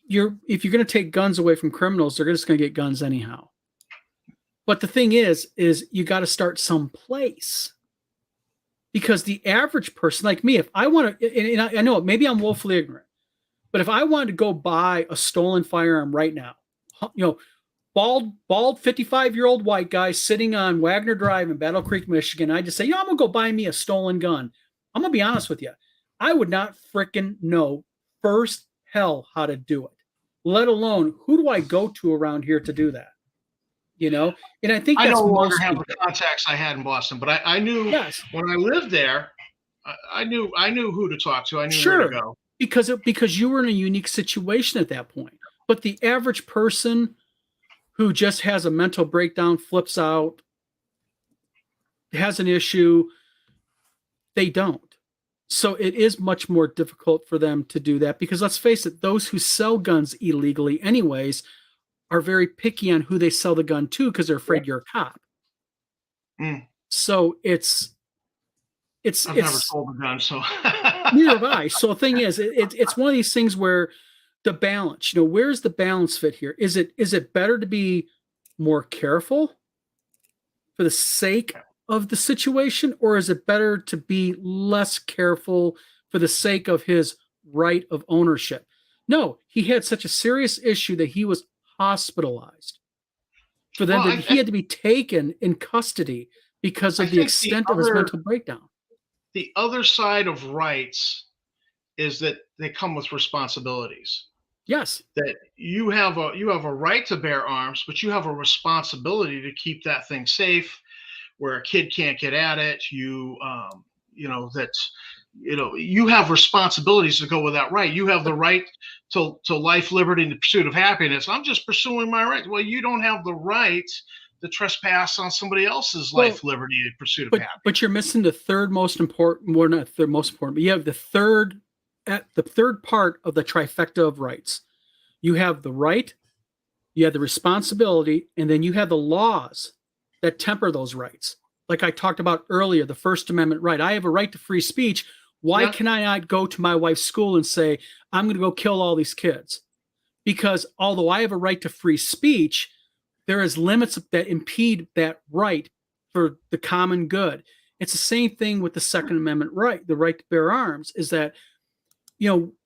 you're going to take guns away from criminals, they're just going to get guns anyhow. But the thing is you got to start someplace, because the average person like me, if I want to, and I know maybe I'm woefully ignorant, but if I wanted to go buy a stolen firearm right now, bald 55-year-old white guy sitting on Wagner Drive in Battle Creek, Michigan, I just say, I'm going to go buy me a stolen gun. I'm going to be honest with you. I would not frickin' know first hell how to do it. let alone who do I go to around here to do that? And I think I that's no longer most have people. the contacts I had in Boston, but I knew when I lived there, I knew who to talk to. I knew where to go. Because you were in a unique situation at that point. But the average person who just has a mental breakdown, flips out, has an issue, they don't. So it is much more difficult for them to do that because let's face it, those who sell guns illegally anyways are very picky on who they sell the gun to because they're afraid you're a cop. So it's I've never sold a gun, so neither have I. So the thing is, it's one of these things where the balance, where's the balance fit here? Is it better to be more careful for the sake of the situation, or is it better to be less careful for the sake of his right of ownership? No, he had such a serious issue that he was hospitalized. For them, he had to be taken in custody because of the extent of his mental breakdown. The other side of rights is that they come with responsibilities. Yes. That you have a right to bear arms, but you have a responsibility to keep that thing safe, where a kid can't get at it. You have responsibilities to go with that right. You have the right to life, liberty, and the pursuit of happiness. I'm just pursuing my right. Well, you don't have the right to trespass on somebody else's life, liberty, and pursuit of happiness. But you're missing the third most important, well, not third most important, but you have the third part of the trifecta of rights. You have the right, you have the responsibility, and then you have the laws that temper those rights. Like I talked about earlier, the First Amendment right. I have a right to free speech. Why can I not go to my wife's school and say, I'm going to go kill all these kids? Because although I have a right to free speech, there is limits that impede that right for the common good. It's the same thing with the Second Amendment right, the right to bear arms, is that,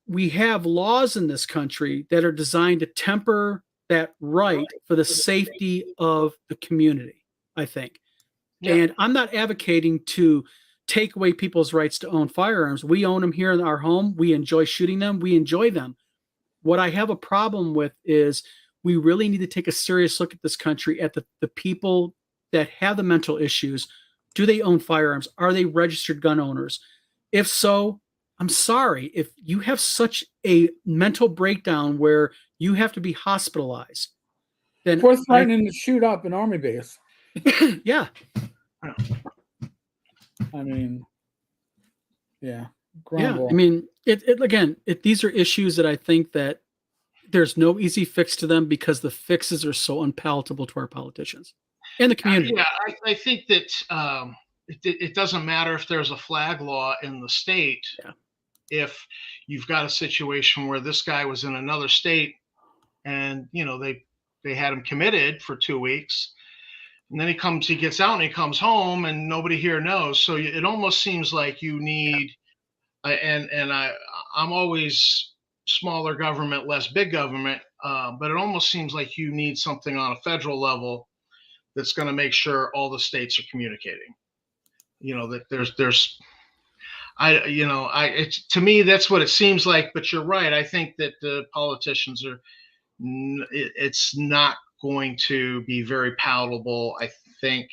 we have laws in this country that are designed to temper that right for the safety of the community, I think. Yeah. And I'm not advocating to take away people's rights to own firearms. We own them here in our home. We enjoy shooting them. We enjoy them. What I have a problem with is we really need to take a serious look at this country, at the people that have the mental issues. Do they own firearms? Are they registered gun owners? If so, I'm sorry. If you have such a mental breakdown where you have to be hospitalized, then we're threatening to shoot up an army base. Yeah. I mean, yeah. Yeah. I mean, these are issues that I think that there's no easy fix to them because the fixes are so unpalatable to our politicians and the community. I think that it doesn't matter if there's a flag law in the state. Yeah. If you've got a situation where this guy was in another state and, they had him committed for 2 weeks, and then he gets out and he comes home and nobody here knows. So it almost seems like you need, I'm always smaller government, less big government. But it almost seems like you need something on a federal level that's going to make sure all the states are communicating. That there's to me, that's what it seems like, but you're right. I think that the politicians it's not going to be very palatable. I think,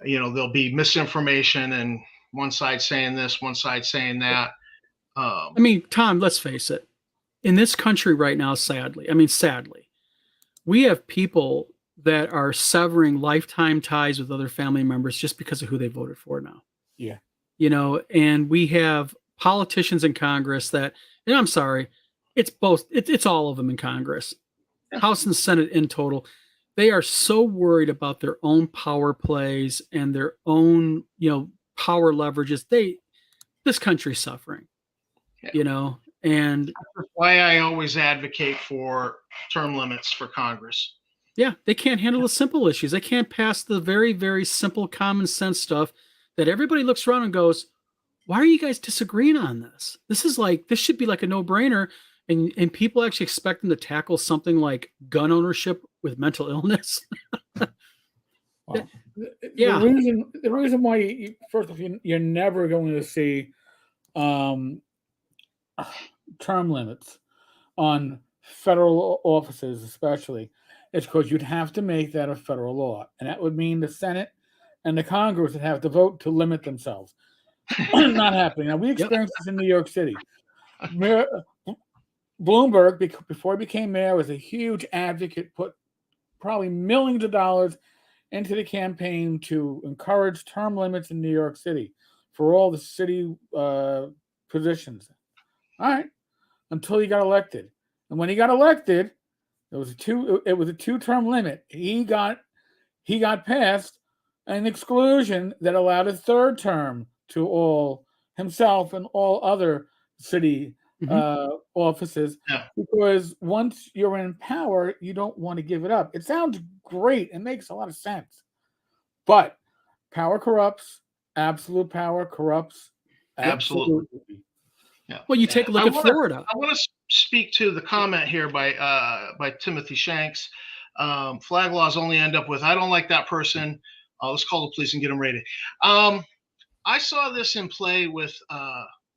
there'll be misinformation and one side saying this, one side saying that. I mean, Tom, let's face it. In this country right now, sadly, we have people that are severing lifetime ties with other family members just because of who they voted for now. Yeah. And we have politicians in Congress that, and I'm sorry, it's both, it's all of them in Congress, House and Senate in total. They are so worried about their own power plays and their own, power leverages. This country's suffering, and that's why I always advocate for term limits for Congress. Yeah. They can't handle the simple issues. They can't pass the very, very simple common sense stuff that everybody looks around and goes, why are you guys disagreeing on this? This should be like a no-brainer. And people actually expect them to tackle something like gun ownership with mental illness. Well, the reason why first of all, you're never going to see term limits on federal offices, especially, is because you'd have to make that a federal law, and that would mean the Senate and the Congress would have to vote to limit themselves. Not happening. Now, we experienced this in New York City. Mayor Bloomberg, before he became mayor, was a huge advocate, put probably millions of dollars into the campaign to encourage term limits in New York City for all the city positions. All right, until he got elected. And when he got elected, it was a 2-term limit. He got passed an exclusion that allowed a 3rd term to all himself and all other city offices, because once you're in power, you don't want to give it up. It sounds great. It makes a lot of sense. But power corrupts. Absolute power corrupts. Absolutely. Yeah. Well, you take a look at Florida. I want to speak to the comment here by Timothy Shanks. Flag laws only end up with, I don't like that person. Let's call the police and get them raided. I saw this in play with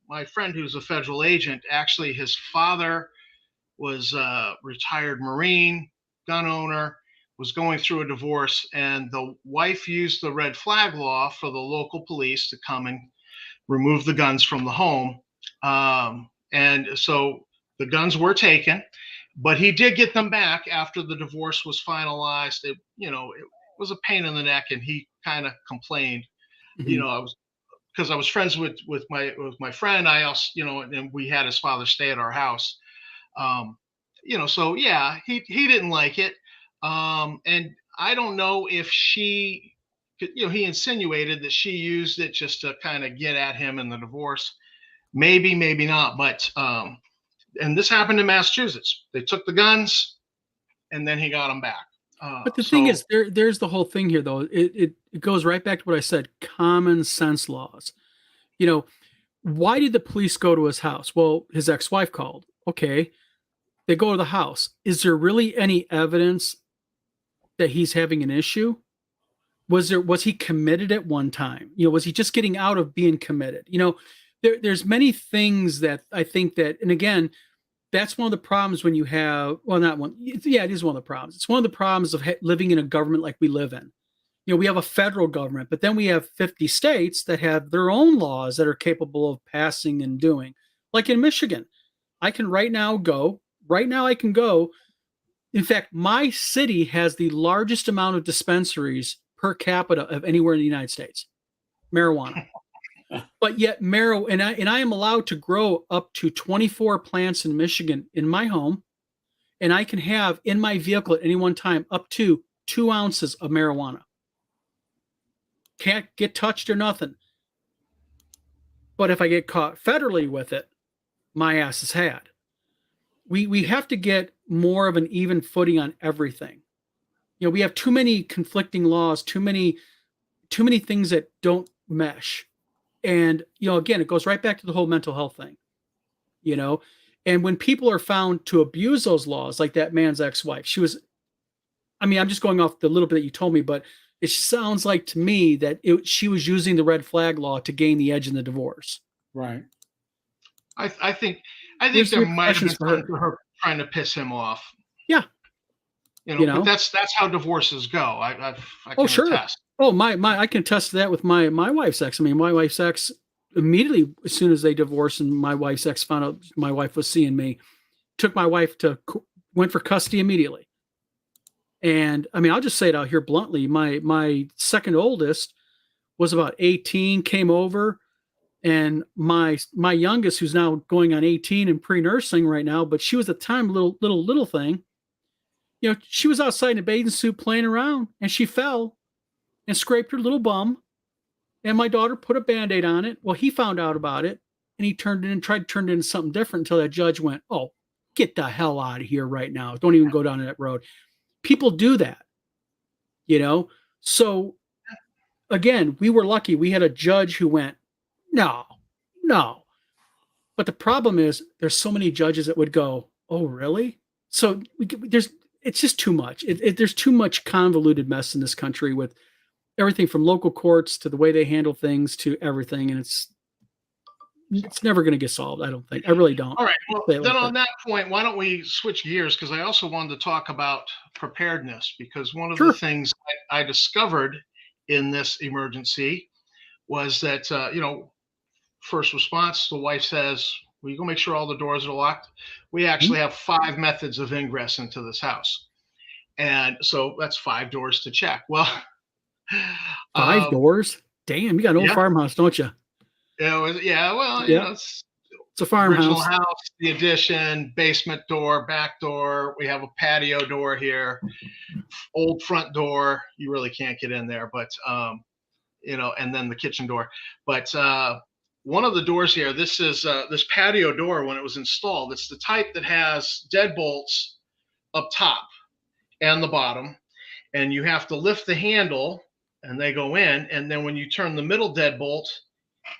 my friend who's a federal agent. Actually, his father was a retired Marine, gun owner, was going through a divorce, and the wife used the red flag law for the local police to come and remove the guns from the home. And so the guns were taken, but he did get them back after the divorce was finalized. It was a pain in the neck, and he kind of complained. Because I was friends with my friend. I also, and we had his father stay at our house. So yeah, he didn't like it. And I don't know if he insinuated that she used it just to kind of get at him in the divorce. Maybe not. But and this happened in Massachusetts. They took the guns, and then he got them back. But the thing is, there's the whole thing here, though. It goes right back to what I said: common sense laws. Why did the police go to his house? Well, his ex-wife called. Okay, they go to the house. Is there really any evidence that he's having an issue? Was he committed at one time? Was he just getting out of being committed? There's many things that I think that, and again, that's one of the problems when you have, well, not one. Yeah, it is one of the problems. It's one of the problems of living in a government like we live in. We have a federal government, but then we have 50 states that have their own laws that are capable of passing and doing. Like in Michigan, I can right now go. In fact, my city has the largest amount of dispensaries per capita of anywhere in the United States. Marijuana. But yet and I am allowed to grow up to 24 plants in Michigan in my home, and I can have in my vehicle at any one time up to 2 ounces of marijuana. Can't get touched or nothing. But if I get caught federally with it, my ass is had. We have to get more of an even footing on everything. We have too many conflicting laws, too many things that don't mesh. And, again, it goes right back to the whole mental health thing, and when people are found to abuse those laws, like that man's ex-wife, I'm just going off the little bit that you told me, but it sounds like to me that she was using the red flag law to gain the edge in the divorce. Right. I think there might have been her trying to piss him off. Yeah. But that's how divorces go. I can attest. Oh, I can attest to that with my wife's ex. My wife's ex, immediately as soon as they divorced and my wife's ex found out my wife was seeing me, took my wife went for custody immediately. And I'll just say it out here bluntly. My second oldest was about 18, came over, and my youngest, who's now going on 18 and pre-nursing right now, but she was at the time little thing. She was outside in a bathing suit playing around, and she fell and scraped her little bum, and my daughter put a Band-Aid on it. Well, he found out about it, and he tried to turn it into something different until that judge went, "Oh, get the hell out of here right now. Don't even go down that road." People do that, So, again, we were lucky. We had a judge who went, no. But the problem is there's so many judges that would go, "Oh, really?" So it's just too much. There's too much convoluted mess in this country with everything from local courts to the way they handle things to everything. And it's never going to get solved. I don't think. I really don't. All right. Well, then on that point, why don't we switch gears? Because I also wanted to talk about preparedness, because one of the things I discovered in this emergency was that, first response, the wife says, "Will you go make sure all the doors are locked?" We actually have 5 methods of ingress into this house. And so that's 5 doors to check. Well, 5 doors? Damn, you got an old farmhouse, don't you? It's a farmhouse. Original house, the addition, basement door, back door. We have a patio door here, old front door. You really can't get in there, but and then the kitchen door. But one of the doors here, this is this patio door when it was installed. It's the type that has deadbolts up top and the bottom, and you have to lift the handle and they go in, and then when you turn the middle deadbolt,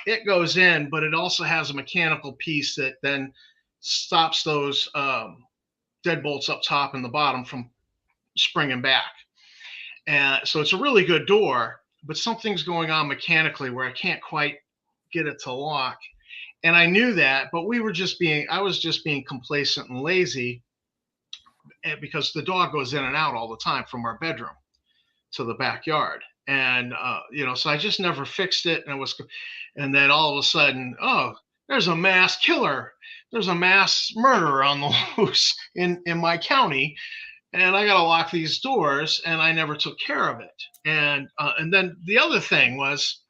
it goes in, but it also has a mechanical piece that then stops those deadbolts up top and the bottom from springing back. And so it's a really good door, but something's going on mechanically where I can't quite get it to lock. And I knew that, but I was just being complacent and lazy, because the dog goes in and out all the time from our bedroom to the backyard. And, so I just never fixed it. And then all of a sudden, there's a mass killer. There's a mass murder on the loose in my county. And I got to lock these doors, and I never took care of it. And then the other thing was,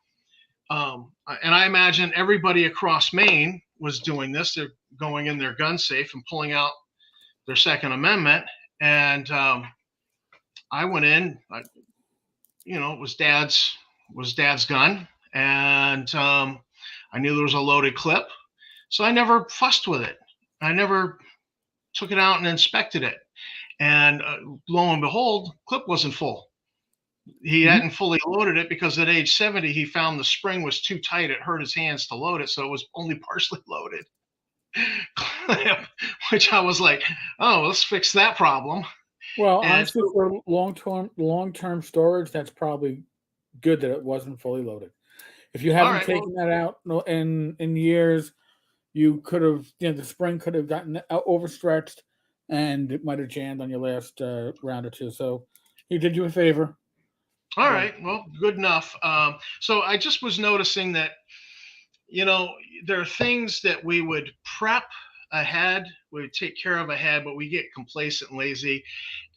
and I imagine everybody across Maine was doing this. They're going in their gun safe and pulling out their Second Amendment. And I went in, it was dad's gun. And I knew there was a loaded clip. So I never fussed with it. I never took it out and inspected it. And lo and behold, clip wasn't full. He hadn't fully loaded it because at age 70, he found the spring was too tight. It hurt his hands to load it. So it was only partially loaded, which I was like, let's fix that problem. Well, honestly, for long-term storage, that's probably good that it wasn't fully loaded. If you haven't taken that out in years, you could have, the spring could have gotten overstretched, and it might have jammed on your last round or two. So he did you a favor. All right. Well, good enough. So I just was noticing that, there are things that we would prep ahead, we would take care of ahead, but we get complacent and lazy,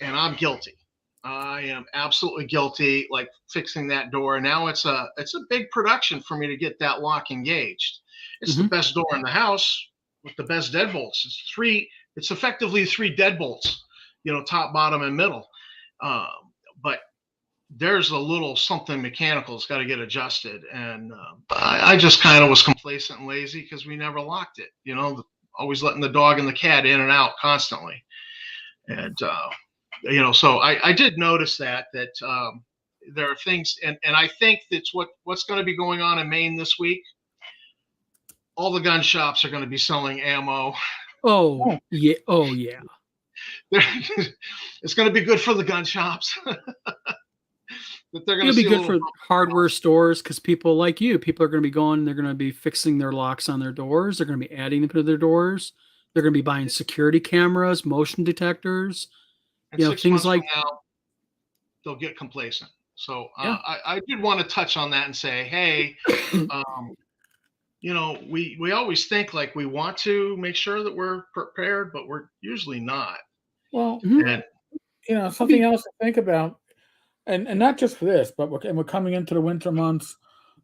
and I'm guilty. I am absolutely guilty, like fixing that door. Now it's a big production for me to get that lock engaged. It's the best door in the house with the best deadbolts. It's effectively 3 deadbolts, top, bottom, and middle. But there's a little something mechanical that's got to get adjusted. And I just kind of was complacent and lazy because we never locked it, always letting the dog and the cat in and out constantly. And, so I did notice that there are things, and I think that's what's going to be going on in Maine this week. All the gun shops are going to be selling ammo. Oh, yeah. Oh, yeah. It's going to be good for the gun shops. It'll be good for hardware stores, because people like you, people are going to be going, they're going to be fixing their locks on their doors. They're going to be adding them to their doors. They're going to be buying security cameras, motion detectors, and things like now, they'll get complacent. So I did want to touch on that and say, hey, we always think like we want to make sure that we're prepared, but we're usually not. Well, something else to think about. And not just for this, but we're coming into the winter months.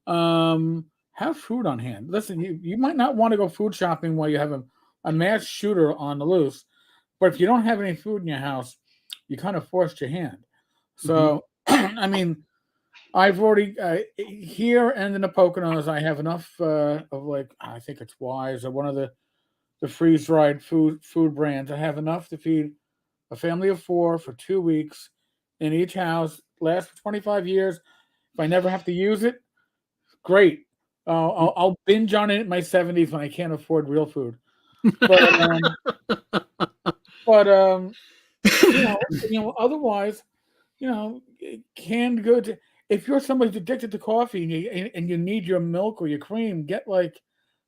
Have food on hand. Listen, you might not want to go food shopping while you have a mass shooter on the loose, but if you don't have any food in your house, you kind of forced your hand. So, I mean, I've already here and in the Poconos, I have enough of I think it's Wise or one of the freeze-dried food brands. I have enough to feed a family of 4 for 2 weeks in each house. Lasts for 25 years. If I never have to use it, great. I'll binge on it in my 70s when I can't afford real food. But otherwise, canned goods. If you're somebody who's addicted to coffee and you need your milk or your cream, get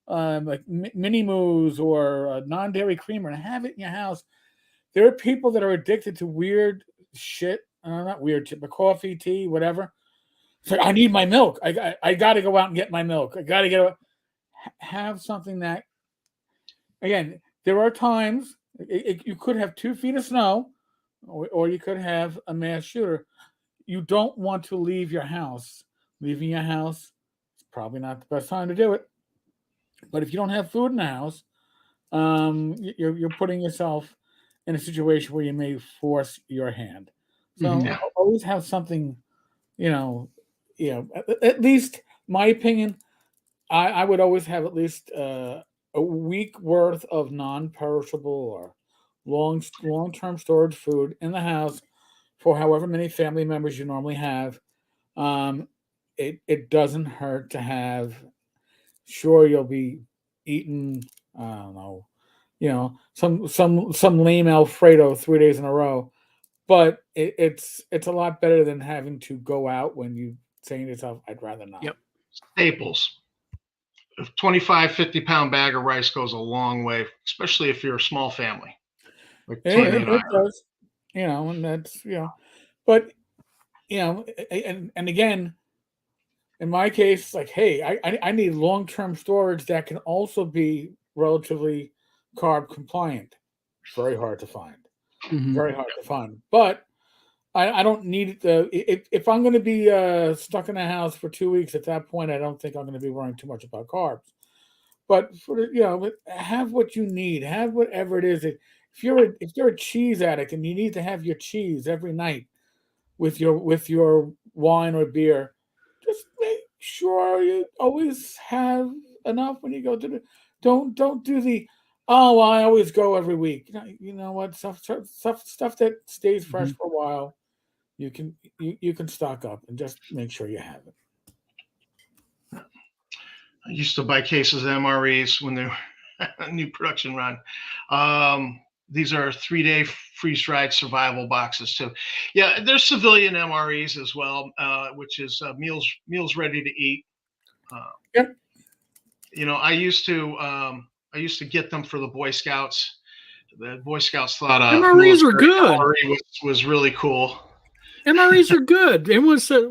like mini moos or non-dairy creamer and have it in your house. There are people that are addicted to weird shit. Not weird shit, but coffee, tea, whatever. So I need my milk. I got to go out and get my milk. I got to have something that. Again, there are times you could have 2 feet of snow, or you could have a mass shooter. You don't want to leave your house. Leaving your house is probably not the best time to do it. But if you don't have food in the house, you're putting yourself in a situation where you may force your hand. So always have something, at least my opinion, I would always have at least a week worth of non-perishable or long-term storage food in the house for however many family members you normally have. It doesn't hurt to have. Sure, you'll be eating, I don't know, some lame Alfredo 3 days in a row, but it's a lot better than having to go out when you saying to yourself, I'd rather not. Yep. Staples. A 25, 50-pound bag of rice goes a long way, especially if you're a small family. Like it does, and that's, but, and again, in my case, like, hey, I need long-term storage that can also be relatively carb compliant. Very hard to find. Very hard to find. But I don't need it. If I'm going to be stuck in a house for 2 weeks, at that point, I don't think I'm going to be worrying too much about carbs. But have what you need. Have whatever it is. If you're a cheese addict and you need to have your cheese every night with your wine or beer, just make sure you always have enough when you go to the. Don't do the. Oh, well, I always go every week. You know what? Stuff that stays fresh for a while. You can stock up and just make sure you have it. I used to buy cases of MREs when they were a new production run. These are 3-day freeze-dried survival boxes too. Yeah, there's civilian MREs as well, which is meals ready to eat. Yep. I used to get them for the Boy Scouts. The Boy Scouts thought MREs are good. MRE was really cool. MREs are good. Everyone said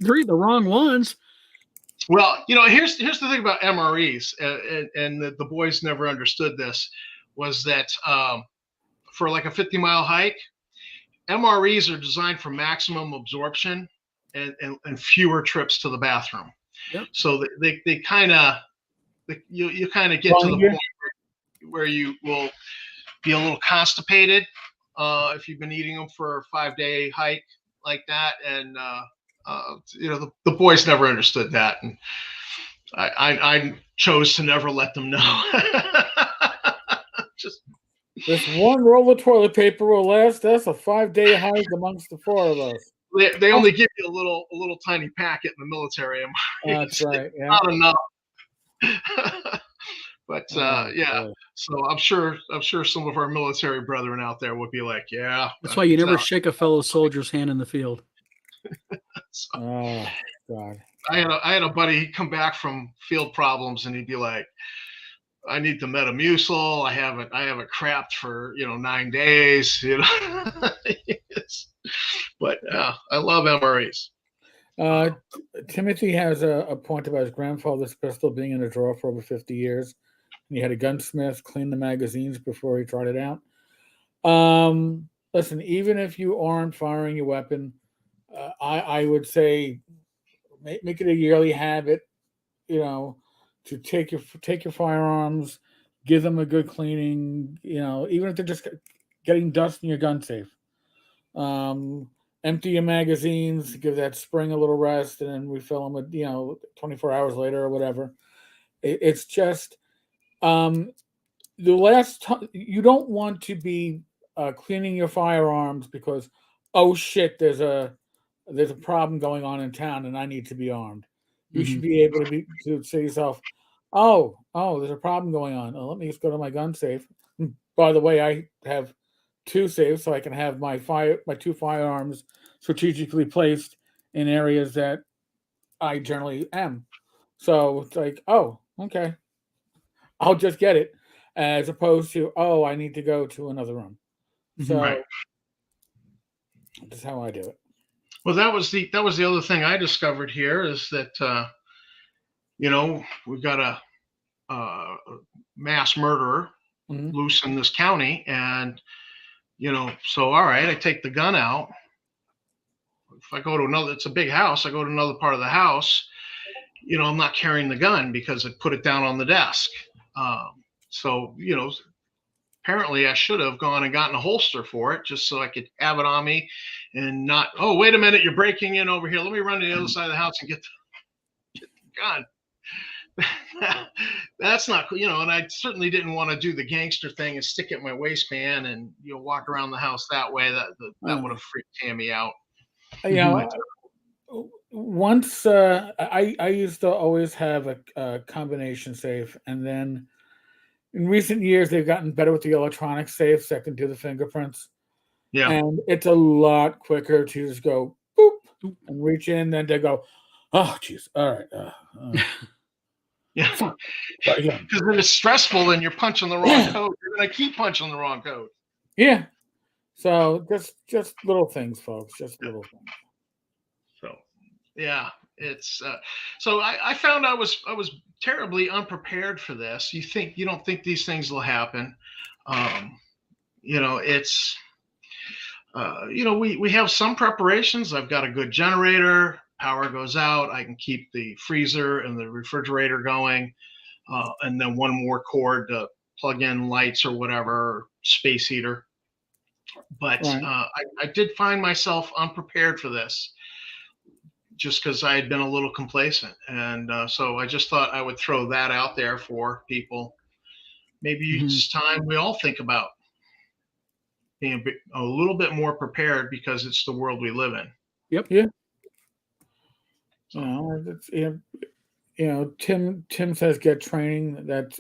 they're the wrong ones. Well, here's the thing about MREs, and the boys never understood this, was that for like a 50-mile hike, MREs are designed for maximum absorption and fewer trips to the bathroom. Yep. So they kind of you kind of get to the point where you will be a little constipated if you've been eating them for a 5-day hike like that, and the boys never understood that, and I chose to never let them know. Just this one roll of toilet paper will last us a 5-day hike amongst the 4 of us. They only give you a little tiny packet in the military. That's right. Yeah. Not enough. But yeah. So I'm sure some of our military brethren out there would be like, yeah. That's why you never shake a fellow soldier's hand in the field. So, oh God. I had a buddy, he'd come back from field problems and he'd be like, I need the Metamucil. I haven't crapped for 9 days. But I love MREs. Timothy has a point about his grandfather's pistol being in a drawer for over 50 years. And he had a gunsmith clean the magazines before he tried it out. Listen, even if you aren't firing your weapon, I would say make it a yearly habit, to take your firearms, give them a good cleaning, even if they're just getting dust in your gun safe. Empty your magazines, give that spring a little rest, and then refill them with, 24 hours later or whatever. It's just the last time you don't want to be cleaning your firearms because, oh shit, there's a problem going on in town and I need to be armed. You should be able to say to yourself, oh, there's a problem going on. Oh, let me just go to my gun safe. By the way, I have 2 safes, so I can have my 2 firearms strategically placed in areas that I generally am. So it's like, oh, okay. I'll just get it, as opposed to, oh, I need to go to another room. So Right. that's how I do it. Well, that was the other thing I discovered here is that we've got a mass murderer loose in this county, and so all right, I take the gun out. If I go to another, it's a big house. I go to another part of the house. I'm not carrying the gun because I put it down on the desk. So apparently I should have gone and gotten a holster for it just so I could have it on me and not, oh, wait a minute, you're breaking in over here. Let me run to the other side of the house and get the gun. That's not cool, and I certainly didn't want to do the gangster thing and stick it in my waistband and walk around the house that way. That would have freaked Tammy out. Once I used to always have a combination safe, and then in recent years they've gotten better with the electronic safes that can do the fingerprints. Yeah, and it's a lot quicker to just go boop and reach in, then they go, oh, geez, all right. Yeah, because when it's stressful and you're punching the wrong code, you're gonna keep punching the wrong code. Yeah, so just little things, folks, just little things. So yeah, it's so I found I was terribly unprepared for this. You don't think these things will happen. It's we have some preparations. I've got a good generator. Power goes out, I can keep the freezer and the refrigerator going, and then one more cord to plug in lights or whatever, space heater. But right. I did find myself unprepared for this just because I had been a little complacent. And so I just thought I would throw that out there for people. Maybe it's time we all think about being a little bit more prepared because it's the world we live in. Yep. Yeah. Tim says get training. That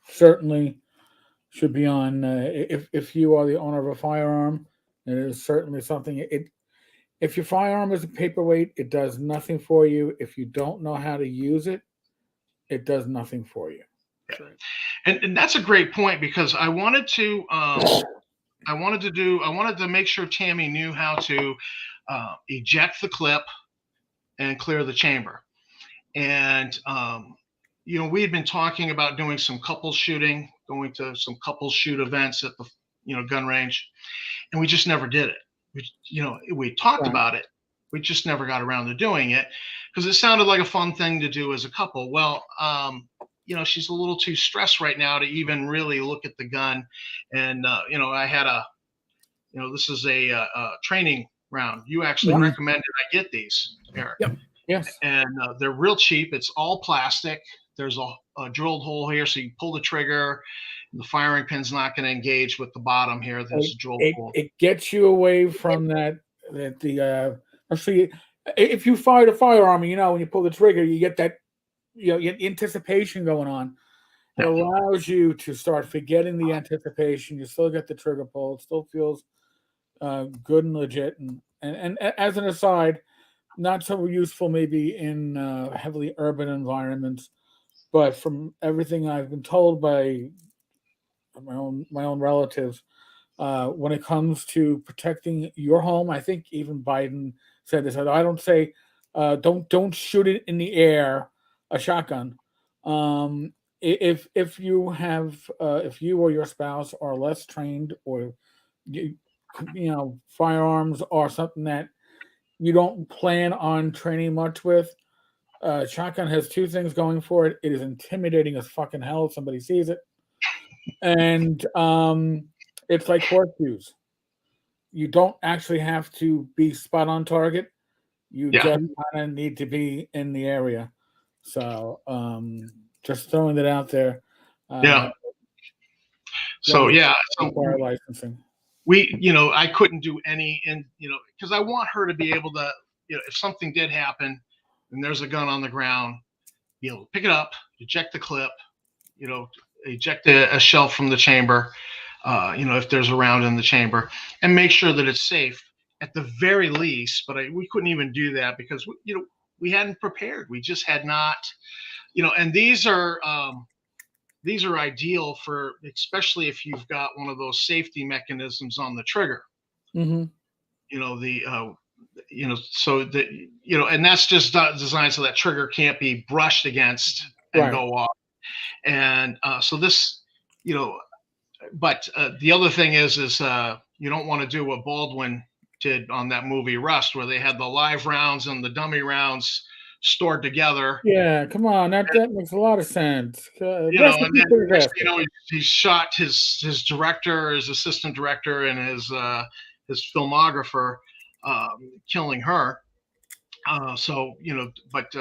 certainly should be on. If you are the owner of a firearm, it is certainly something. If your firearm is a paperweight, it does nothing for you. If you don't know how to use it, it does nothing for you. And that's a great point, because I wanted to make sure Tammy knew how to eject the clip and clear the chamber. And we had been talking about doing some couples shooting, going to some couples shoot events at the gun range, and we just never did it. We talked about it, we just never got around to doing it because it sounded like a fun thing to do as a couple. Well, she's a little too stressed right now to even really look at the gun. And I had this is a training round. You actually recommended I get these, Eric. Yep. Yes. And they're real cheap. It's all plastic. There's a drilled hole here, so you pull the trigger. The firing pin's not going to engage with the bottom here. There's a drilled hole. It gets you away from actually, if you fired a firearm, when you pull the trigger, you get that, you get anticipation going on. It allows you to start forgetting the anticipation. You still get the trigger pull. It still feels good and legit. And as an aside, not so useful maybe in heavily urban environments, but from everything I've been told by my own relatives, when it comes to protecting your home, I think even Biden said this. I don't say don't shoot it in the air, a shotgun. If you or your spouse are less trained, or firearms are something that you don't plan on training much with, shotgun has two things going for it. It is intimidating as fucking hell if somebody sees it, and it's like horseshoes. You don't actually have to be spot on target. You just kind of need to be in the area. So just throwing that out there. So licensing. I couldn't do any, because I want her to be able to, if something did happen and there's a gun on the ground, be able to pick it up, eject the clip, eject a shell from the chamber, if there's a round in the chamber, and make sure that it's safe at the very least. But we couldn't even do that because we hadn't prepared. We just had not, and these are these are ideal for, especially if you've got one of those safety mechanisms on the trigger. Mm-hmm. So that, and that's just designed so that trigger can't be brushed against and go off. And so this, but the other thing is you don't want to do what Baldwin did on that movie Rust, where they had the live rounds and the dummy rounds stored together. Yeah, come on, that makes a lot of sense. And then, he shot his director, his assistant director, and his filmographer, killing her. But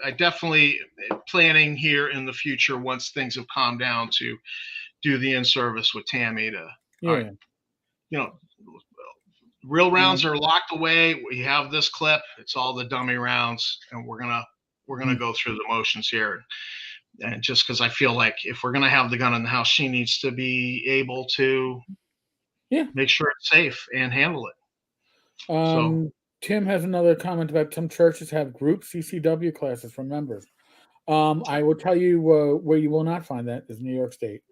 I definitely planning here in the future, once things have calmed down, to do the in-service with Tammy to, real rounds are locked away. We have this clip. It's all the dummy rounds, and we're gonna go through the motions here. And just because I feel like if we're gonna have the gun in the house, she needs to be able to make sure it's safe and handle it. Tim has another comment about some churches have group CCW classes for members. I will tell you where you will not find that is New York State,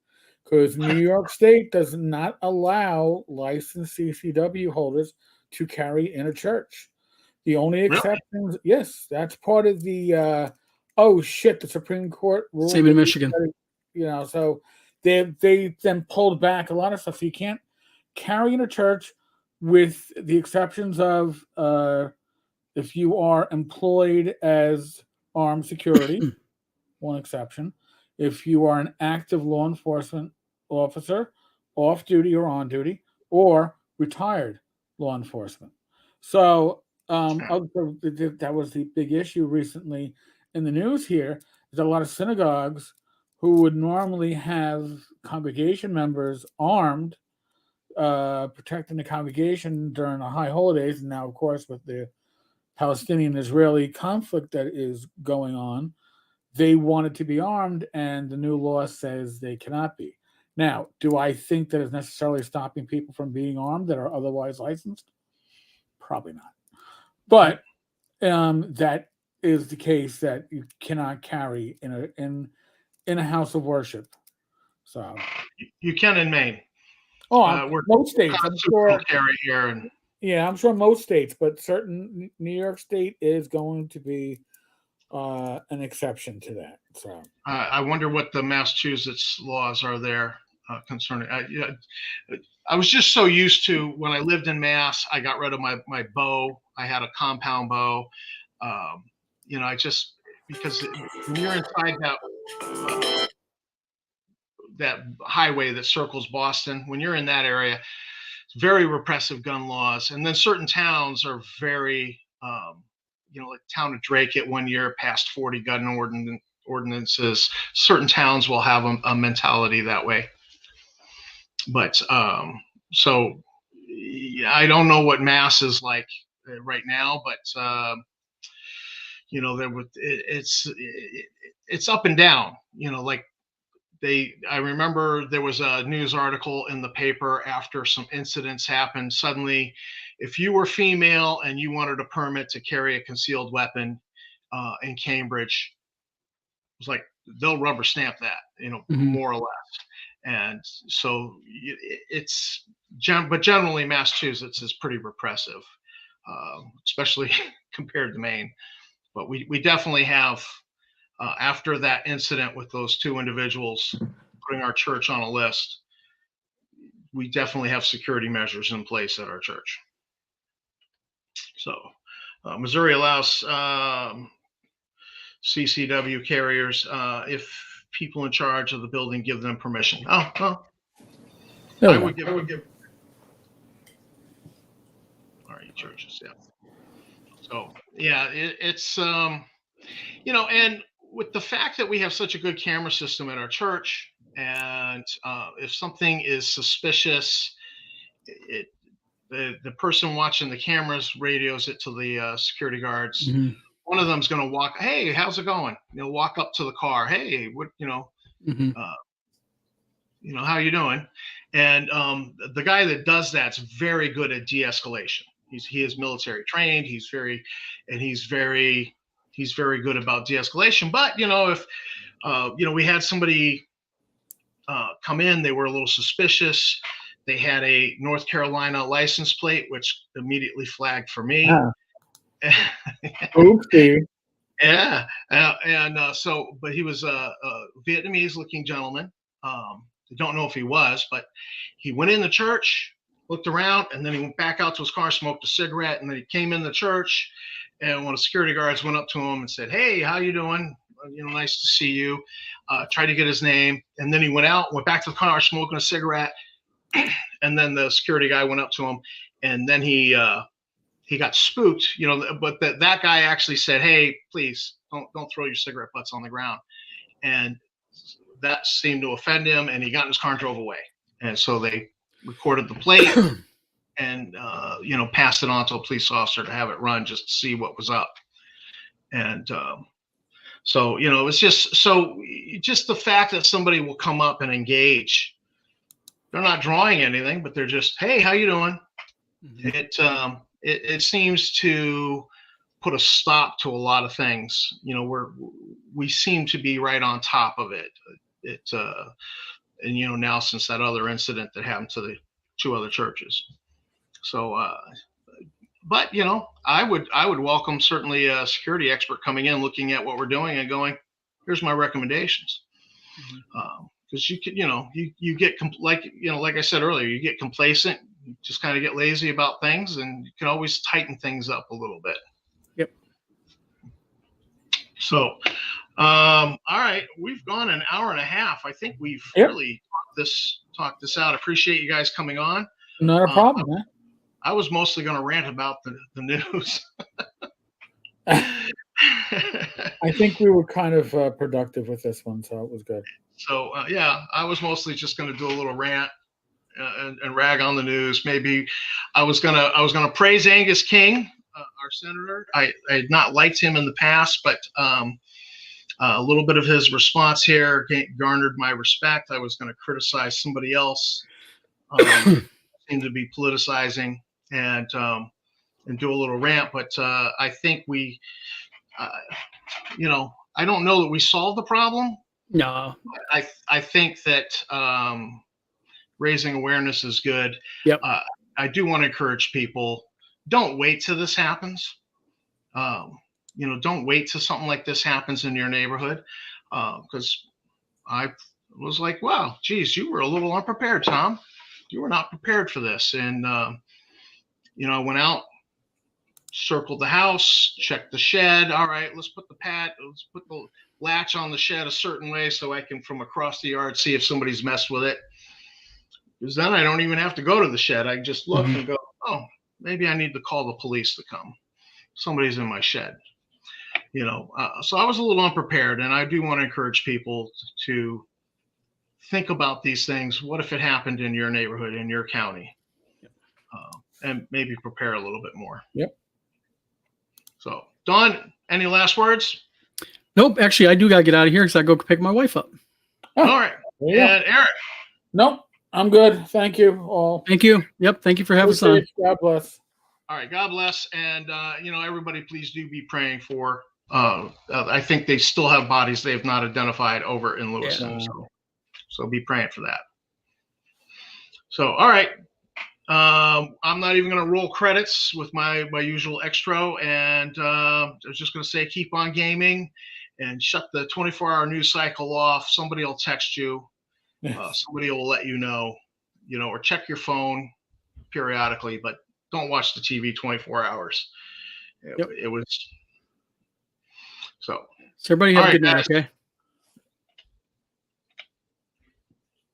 because New York State does not allow licensed CCW holders to carry in a church. The only exceptions, yes, that's part of the the Supreme Court rule. Same in Michigan. So they then pulled back a lot of stuff. So you can't carry in a church, with the exceptions of if you are employed as armed security, one exception. If you are an active law enforcement officer, off duty or on duty, or retired law enforcement. So that was the big issue recently in the news here, is that a lot of synagogues who would normally have congregation members armed, protecting the congregation during the high holidays, and now, of course, with the Palestinian-Israeli conflict that is going on, they wanted to be armed, and the new law says they cannot be. Now, do I think that is necessarily stopping people from being armed that are otherwise licensed? Probably not. But that is the case, that you cannot carry in a house of worship. So you can in Maine. Most states, I'm sure. Carry here I'm sure most states, but certain New York State is going to be an exception to that. So I wonder what the Massachusetts laws are there concerning. I was just so used to, when I lived in Mass, I got rid of my bow. I had a compound bow. Because when you're inside that highway that circles Boston, when you're in that area, it's very repressive gun laws. And then certain towns are very, like town of Drake at 1 year passed 40 gun ordinances. Certain towns will have a mentality that way. But so I don't know what Mass is like right now, but it's up and down. I remember there was a news article in the paper after some incidents happened. Suddenly, if you were female and you wanted a permit to carry a concealed weapon in Cambridge, it was like they'll rubber stamp that, more or less. And so but generally Massachusetts is pretty repressive, especially compared to Maine. But we definitely have, after that incident with those two individuals putting our church on a list, we definitely have security measures in place at our church. So Missouri allows CCW carriers if people in charge of the building give them permission. I would give. All right, churches, yeah. So it's and with the fact that we have such a good camera system at our church, and if something is suspicious, the person watching the cameras radios it to the security guards. Mm-hmm. One of them's going to walk. Hey, how's it going? Walk up to the car. Hey, what? Mm-hmm. How you doing? And the guy that does that's very good at de-escalation. He is military trained. He's very good about de-escalation. But if we had somebody come in. They were a little suspicious. They had a North Carolina license plate, which immediately flagged for me. Oopsie. Yeah. But he was a Vietnamese-looking gentleman. I don't know if he was, but he went in the church, looked around, and then he went back out to his car, smoked a cigarette, and then he came in the church, and one of the security guards went up to him and said, "Hey, how you doing? Nice to see you." Tried to get his name, and then he went out, went back to the car, smoking a cigarette, and then the security guy went up to him, and then he got spooked, but that guy actually said, "Hey, please don't throw your cigarette butts on the ground," and that seemed to offend him, and he got in his car and drove away. And so they recorded the plate and passed it on to a police officer to have it run just to see what was up. And so it's just the fact that somebody will come up and engage. They're not drawing anything, but they're just, "Hey, how you doing?" Mm-hmm. It seems to put a stop to a lot of things. We seem to be right on top of it. Now since that other incident that happened to the 2 other churches. So, but I would welcome certainly a security expert coming in, looking at what we're doing and going, "Here's my recommendations." Because you could, you get like I said earlier, you get complacent, you just kind of get lazy about things, and you can always tighten things up a little bit. Yep. So, all right, we've gone an hour and a half. I think we've really talked this out. Appreciate you guys coming on. Not a problem, man. I was mostly going to rant about the news. I think we were kind of productive with this one, so it was good. So I was mostly just going to do a little rant and rag on the news. Maybe I was gonna praise Angus King, our senator. I had not liked him in the past, but a little bit of his response here garnered my respect. I was going to criticize somebody else, seemed to be politicizing, and do a little rant. But I think I don't know that we solved the problem. No. I think that raising awareness is good. Yep. I do want to encourage people, don't wait till this happens. Don't wait till something like this happens in your neighborhood. Because I was like, wow, geez, you were a little unprepared, Tom. You were not prepared for this. And, I went out, circled the house, checked the shed. All right, let's put the latch on the shed a certain way so I can, from across the yard, see if somebody's messed with it. Because then I don't even have to go to the shed. I just look and go, oh, maybe I need to call the police to come. Somebody's in my shed. So I was a little unprepared, and I do want to encourage people to think about these things. What if it happened in your neighborhood, in your county? And maybe prepare a little bit more. Yep. So, Don, any last words? Nope. Actually, I do got to get out of here because I go pick my wife up. Oh, all right. And Eric? Nope. I'm good. Thank you all. Thank you. Yep. Thank you for having us on. God bless. All right. God bless. And, everybody, please do be praying for, I think they still have bodies they have not identified over in Lewiston. Yeah. So be praying for that. So, all right. I'm not even going to roll credits with my usual extra. And I was just going to say, keep on gaming and shut the 24-hour news cycle off. Somebody will text you. Somebody will let you know, or check your phone periodically, but don't watch the TV 24 hours. It was so. So everybody have a good night, okay?